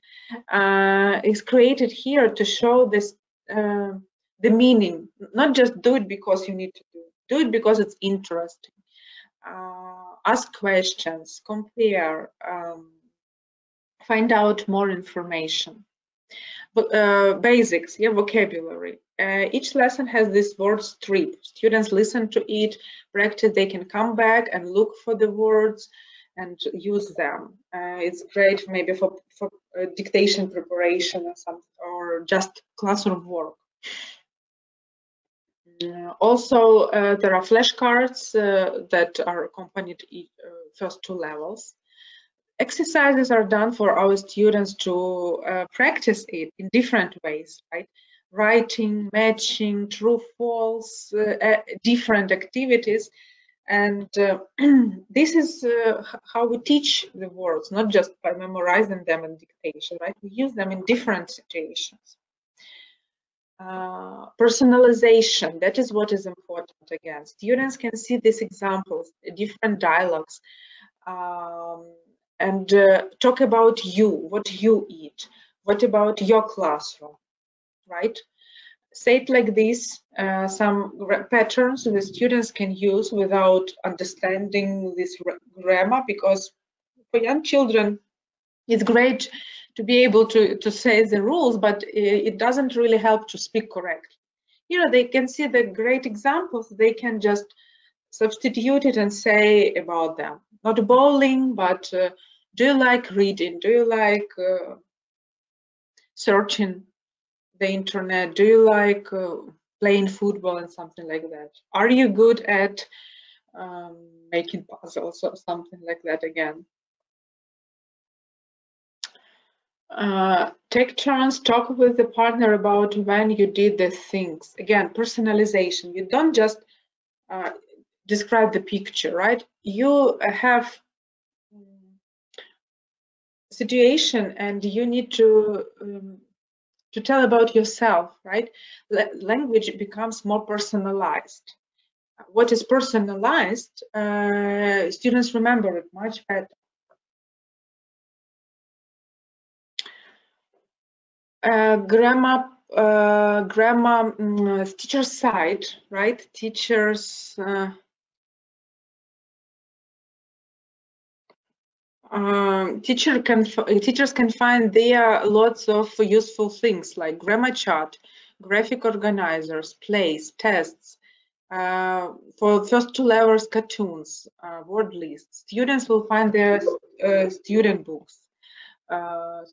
Speaker 1: is created here to show this the meaning. Not just do it because you need to do it because it's interesting. Ask questions, compare, find out more information. Basics, yeah, vocabulary. Each lesson has this word strip. Students listen to it, practice, they can come back and look for the words and use them. It's great maybe for dictation preparation or something, or just classroom work. Also, there are flashcards that are accompanied first two levels. Exercises are done for our students to practice it in different ways, right? Writing, matching, true, false, different activities. And this is how we teach the words, not just by memorizing them in dictation, right? We use them in different situations. Personalization, that is what is important again. Students can see these examples, different dialogues, and talk about you, what you eat, what about your classroom, right? Say it like this, some patterns the students can use without understanding this grammar, because for young children, it's great to be able to say the rules, but it doesn't really help to speak correctly. Here they can see the great examples, they can just substitute it and say about them. Not bowling, but do you like reading? Do you like searching the internet? Do you like playing football and something like that? Are you good at making puzzles or something like that again? Take turns, talk with the partner about when you did the things. Again, personalization. You don't just describe the picture, right? You have situation and you need to tell about yourself, right? Language becomes more personalized. What is personalized, students remember it much better. Grammar, teacher's side, right? Teachers. Teachers can find there lots of useful things like grammar chart, graphic organizers, plays, tests. For first two levels, cartoons, word lists. Students will find their student books. Not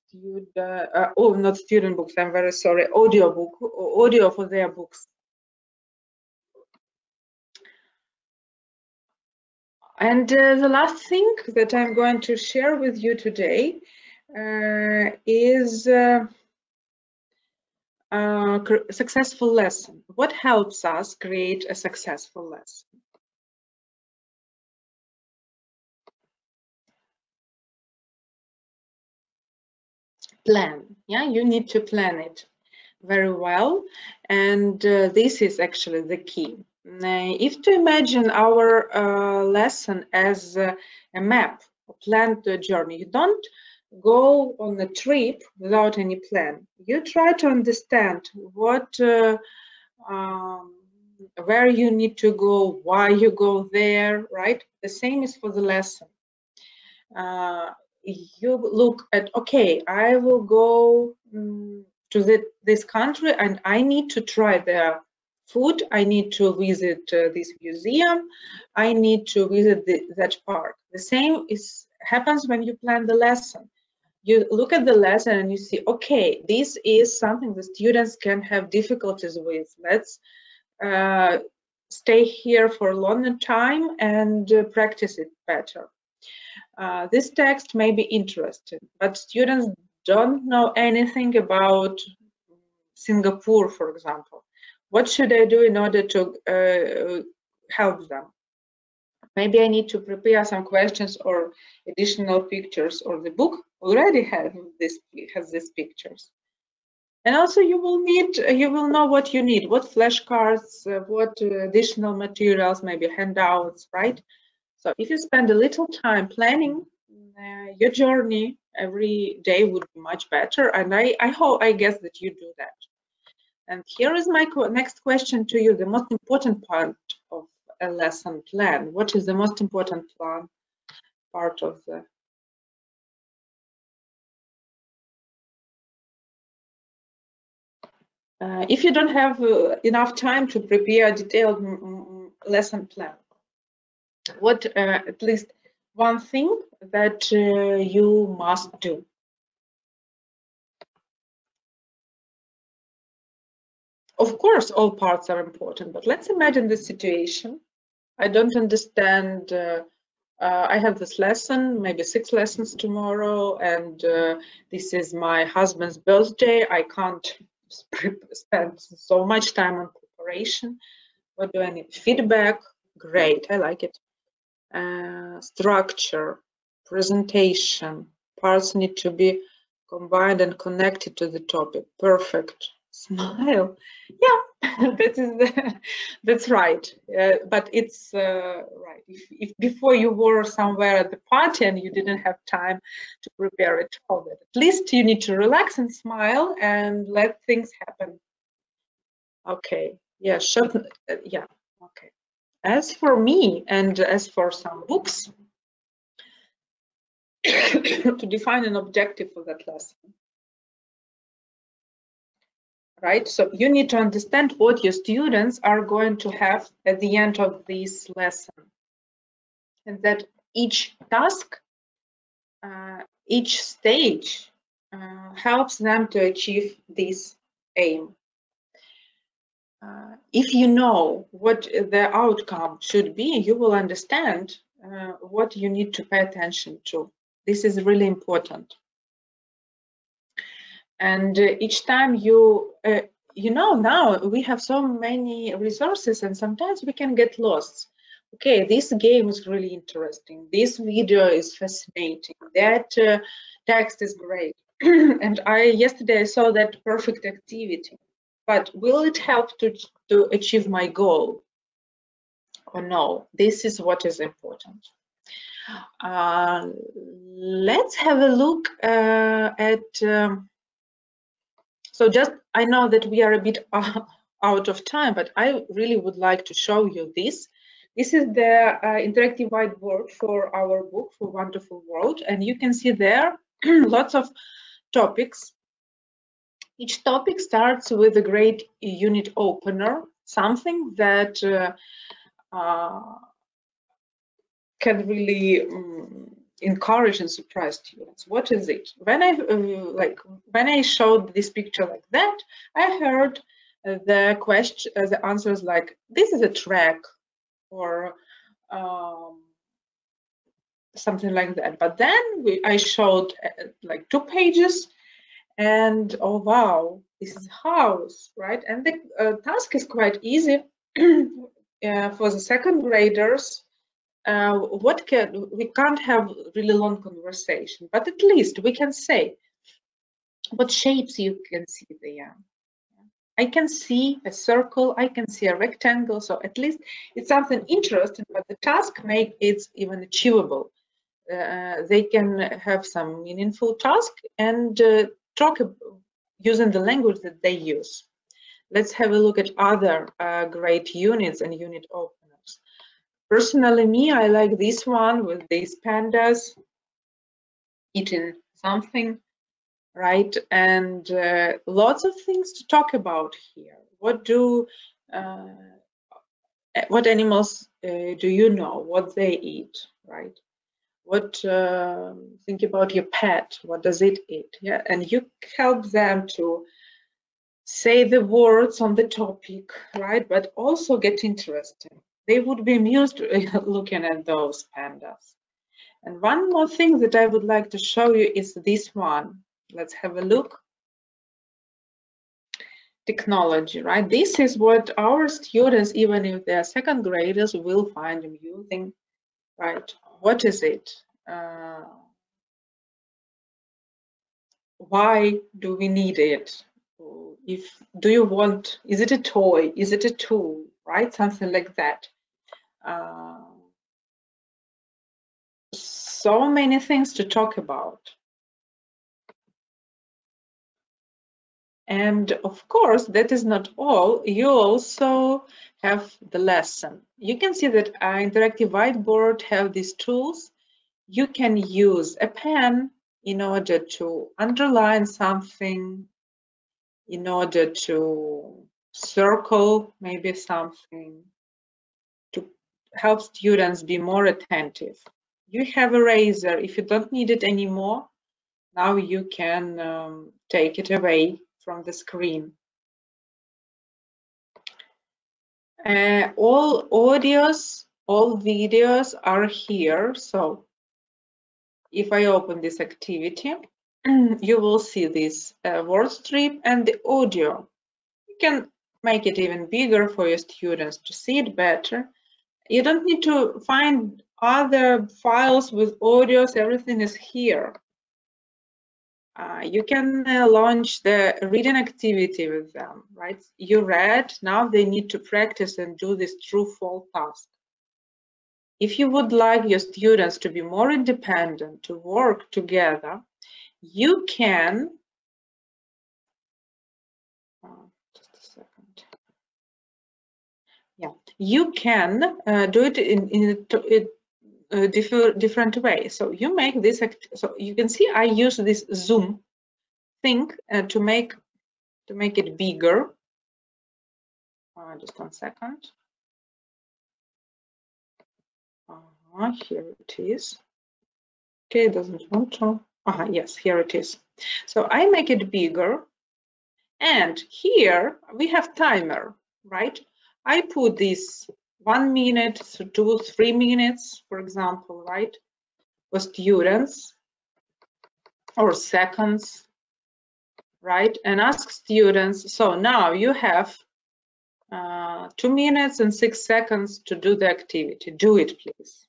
Speaker 1: student books, I'm very sorry, audio for their books. And the last thing that I'm going to share with you today is successful lesson. What helps us create a successful lesson? Plan. Yeah, you need to plan it very well, and this is actually the key. If to imagine our lesson as a map, a planned journey, you don't go on a trip without any plan. You try to understand what, where you need to go, why you go there, right? The same is for the lesson. You look at, okay, I will go to this country and I need to try their food, I need to visit this museum, I need to visit that park. The same happens when you plan the lesson. You look at the lesson and you see, okay, this is something the students can have difficulties with. Let's stay here for a longer time and practice it better. This text may be interesting, but students don't know anything about Singapore, for example. What should I do in order to help them? Maybe I need to prepare some questions or additional pictures, or the book already has these pictures. And also you will know what you need, what flashcards, what additional materials, maybe handouts, right? So if you spend a little time planning your journey, every day would be much better. And I guess that you do that. And here is my next question to you, the most important part of a lesson plan. What is the most important part of the... if you don't have enough time to prepare a detailed lesson plan, what at least one thing that you must do? Of course, all parts are important, but let's imagine the situation. I don't understand. I have this lesson, maybe 6 lessons tomorrow, and this is my husband's birthday. I can't spend so much time on preparation. What do I need? Feedback, great, I like it. Structure, presentation, parts need to be combined and connected to the topic. Perfect. Smile. Yeah, that's right. But it's right. If before you were somewhere at the party and you didn't have time to prepare at all, but at least you need to relax and smile and let things happen. Okay. Yeah. Yeah. Okay. As for me and as for some books, to define an objective for that lesson. Right? So you need to understand what your students are going to have at the end of this lesson. And that each task, each stage helps them to achieve this aim. If you know what the outcome should be, you will understand what you need to pay attention to. This is really important. And each time you know, now we have so many resources and sometimes we can get lost. Okay, this game is really interesting. This video is fascinating. That text is great. And yesterday I saw that perfect activity. But will it help to achieve my goal or no? This is what is important. Let's have a look at... So just, I know that we are a bit out of time, but I really would like to show you this. This is the interactive whiteboard for our book, For Wonderful World. And you can see there lots of topics. Each topic starts with a great unit opener, something that can really encourage and surprise students. What is it? When I showed this picture like that, I heard the answers like, this is a track, or something like that. But then I showed like 2 pages, and oh wow, this is a house, right? And the task is quite easy for the second graders. We can't have really long conversation, but at least we can say what shapes you can see there. I can see a circle, I can see a rectangle, so at least it's something interesting, but the task makes it even achievable. They can have some meaningful task and talk using the language that they use. Let's have a look at other great units and unit openers. Personally, me, I like this one with these pandas eating something, right? And lots of things to talk about here. What animals do you know? What they eat, right? What think about your pet, what does it eat? Yeah, and you help them to say the words on the topic, right? But also get interested. They would be amused looking at those pandas. And one more thing that I would like to show you is this one. Let's have a look. Technology, right? This is what our students, even if they're second graders, will find amusing, right? What is it? Why do we need it? Do you want, is it a toy? Is it a tool, right? Something like that. So many things to talk about. And of course, that is not all. You also have the lesson. You can see that our Interactive Whiteboard have these tools. You can use a pen in order to underline something, in order to circle maybe something, to help students be more attentive. You have a eraser. If you don't need it anymore, now you can take it away from the screen. All audios, all videos are here. So if I open this activity, you will see this word strip and the audio. You can make it even bigger for your students to see it better. You don't need to find other files with audios. Everything is here. You can launch the reading activity with them, right? You read, now they need to practice and do this true-false task. If you would like your students to be more independent, to work together, you can, just a second. Yeah, you can do it in a different way. So you make this, so you can see I use this zoom thing to make it bigger. Just 1 second. Here it is. Okay, it doesn't want to. Yes, here it is. So I make it bigger, and here we have timer, right? I put this 1 minute to 2-3 minutes, for example, right, for students, or seconds, right? And ask students. So now you have 2 minutes and 6 seconds to do the activity. Do it, please.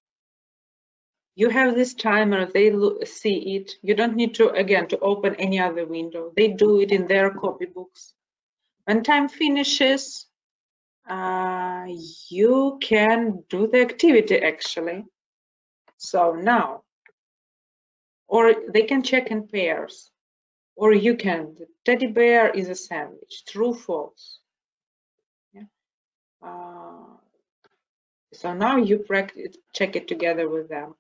Speaker 1: You have this timer, they see it. You don't need to, again, to open any other window. They do it in their copybooks. When time finishes, you can do the activity, actually. So now, or they can check in pairs, or you can, the teddy bear is a sandwich, true, false. Yeah. So now you practice, check it together with them.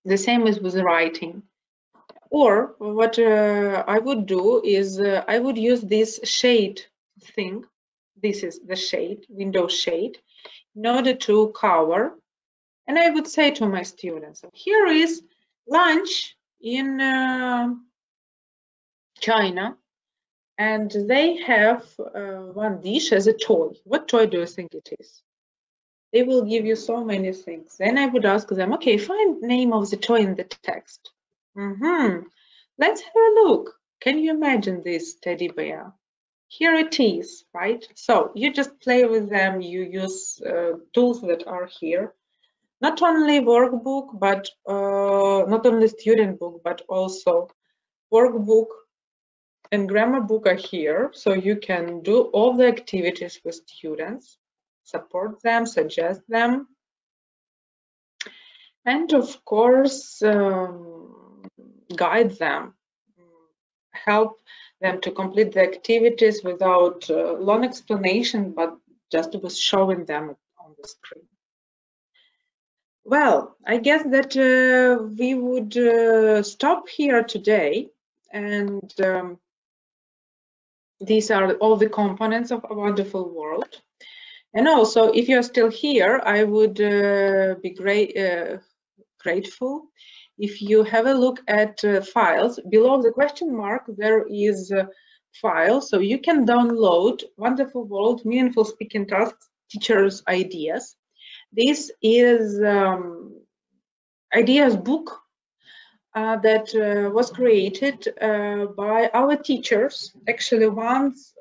Speaker 1: The same is with writing. Or what I would do is I would use this shade thing. This is the shade, window shade, in order to cover. And I would say to my students, here is lunch in China, and they have one dish as a toy. What toy do you think it is? They will give you so many things. Then I would ask them, okay, find the name of the toy in the text. Let's have a look. Can you imagine this teddy bear? Here it is, right? So you just play with them. You use tools that are here. Not only workbook, but not only student book, but also workbook and grammar book are here. So you can do all the activities with students, support them, suggest them. And of course, guide them, help them to complete the activities without long explanation, but just with showing them on the screen. Well, I guess that we would stop here today, and these are all the components of a wonderful world. And also, if you're still here, I would be grateful if you have a look at files. Below the question mark, there is a file, so you can download Wonderful World, Meaningful Speaking Tasks, Teachers' Ideas. This is ideas book that was created by our teachers. Actually, once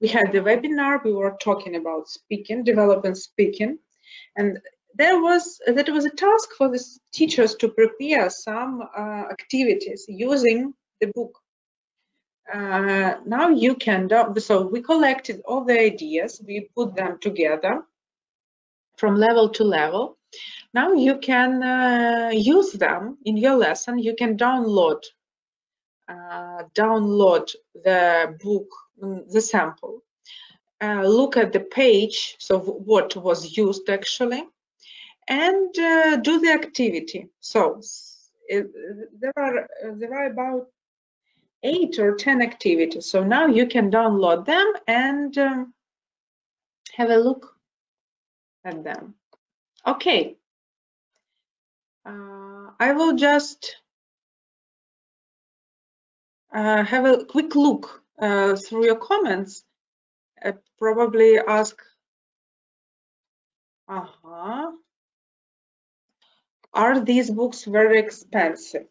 Speaker 1: we had the webinar, we were talking about speaking, developing speaking, and that was a task for the teachers to prepare some activities using the book. Now you can, so we collected all the ideas, we put them together from level to level. Now you can use them in your lesson. You can download the book, the sample, look at the page, so what was used actually, and do the activity. So there are about 8 or 10 activities. So now you can download them and have a look at them. Okay. I will just have a quick look through your comments. Probably ask, are these books very expensive?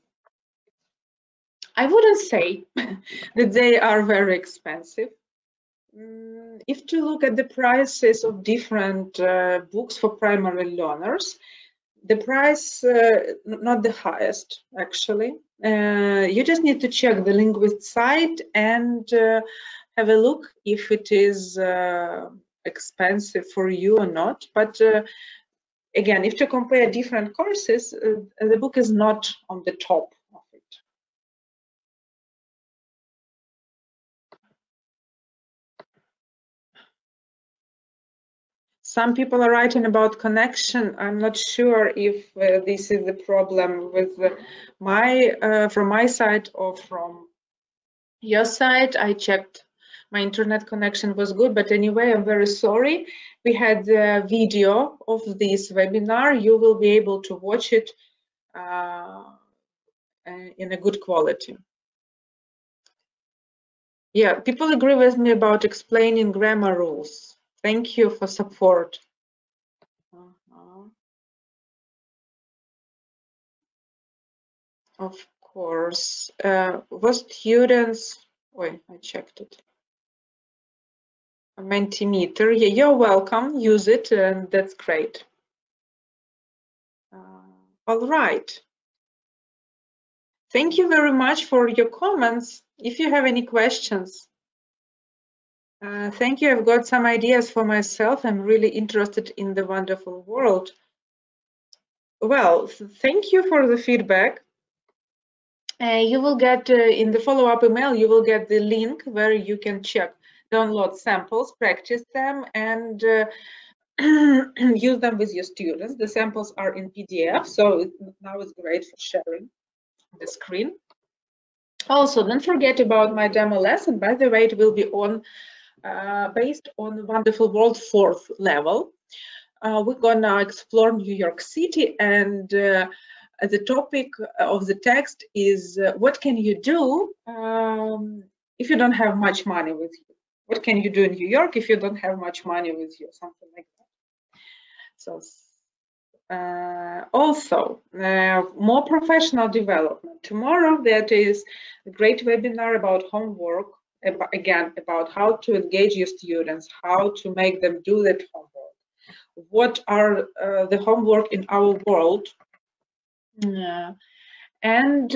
Speaker 1: I wouldn't say that they are very expensive. If you look at the prices of different books for primary learners, the price not the highest actually. You just need to check the Linguist site and have a look if it is expensive for you or not. But again, if you compare different courses, the book is not on the top of it. Some people are writing about connection. I'm not sure if this is the problem with from my side or from your side. I checked, my internet connection was good, but anyway, I'm very sorry. We had the video of this webinar. You will be able to watch it in a good quality. Yeah, people agree with me about explaining grammar rules. Thank you for support. Of course. Was students, I checked it. A Mentimeter. Yeah, you're welcome. Use it, and that's great. All right. Thank you very much for your comments. If you have any questions, thank you. I've got some ideas for myself. I'm really interested in the wonderful world. Well, thank you for the feedback. You will get in the follow-up email, you will get the link where you can check, download samples, practice them, and use them with your students. The samples are in PDF, so now it's great for sharing the screen. Also, don't forget about my demo lesson. By the way, it will be on based on Wonderful World 4th level. We're gonna explore New York City, and the topic of the text is what can you do if you don't have much money with you? What can you do in New York if you don't have much money with you? Something like that. So also more professional development. Tomorrow that is a great webinar about homework, again about how to engage your students, how to make them do that homework. What are the homework in our world? And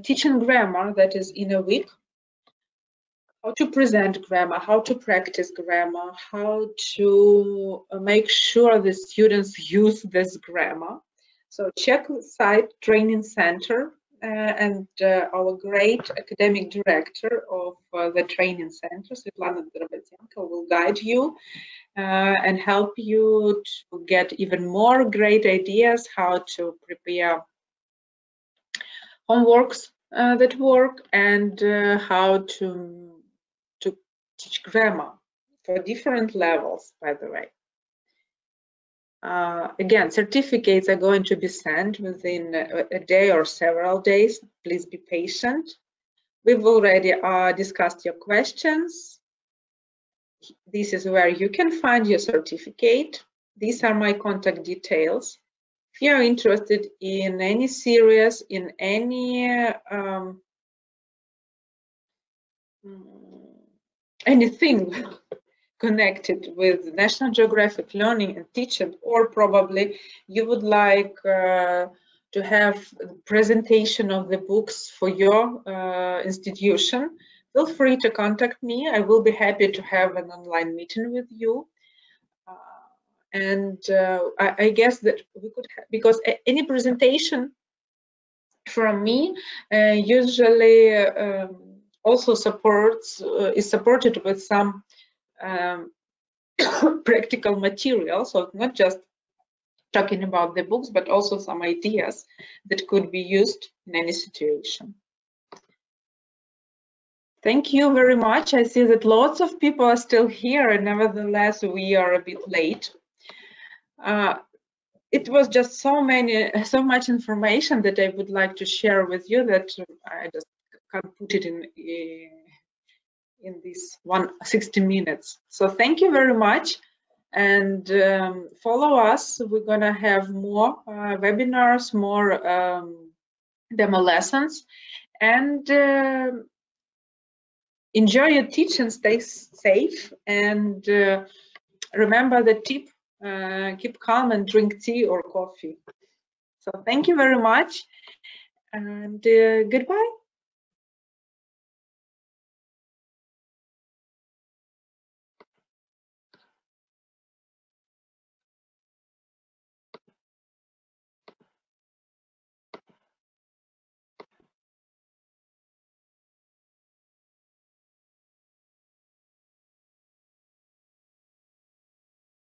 Speaker 1: teaching grammar, that is in a week. How to present grammar, how to practice grammar, how to make sure the students use this grammar. So check the site, Training Center, and our great academic director of the Training Center, Svetlana Dorobotenko, will guide you and help you to get even more great ideas how to prepare homeworks that work, and how to teach grammar for different levels, by the way. Again, certificates are going to be sent within a day or several days. Please be patient. We've already discussed your questions. This is where you can find your certificate. These are my contact details. If you are interested in any series, in any anything connected with National Geographic Learning and teaching, or probably you would like to have a presentation of the books for your institution, feel free to contact me. I will be happy to have an online meeting with you. I guess that we could have, because any presentation from me usually also is supported with some practical material, so not just talking about the books, but also some ideas that could be used in any situation. Thank you very much. I see that lots of people are still here, and nevertheless we are a bit late. It was just so much information that I would like to share with you that I just can't put it in this 60 minutes. So thank you very much, and follow us. We're gonna have more webinars, more demo lessons, and enjoy your teaching, stay safe, and remember the tip, keep calm and drink tea or coffee. So thank you very much, and goodbye.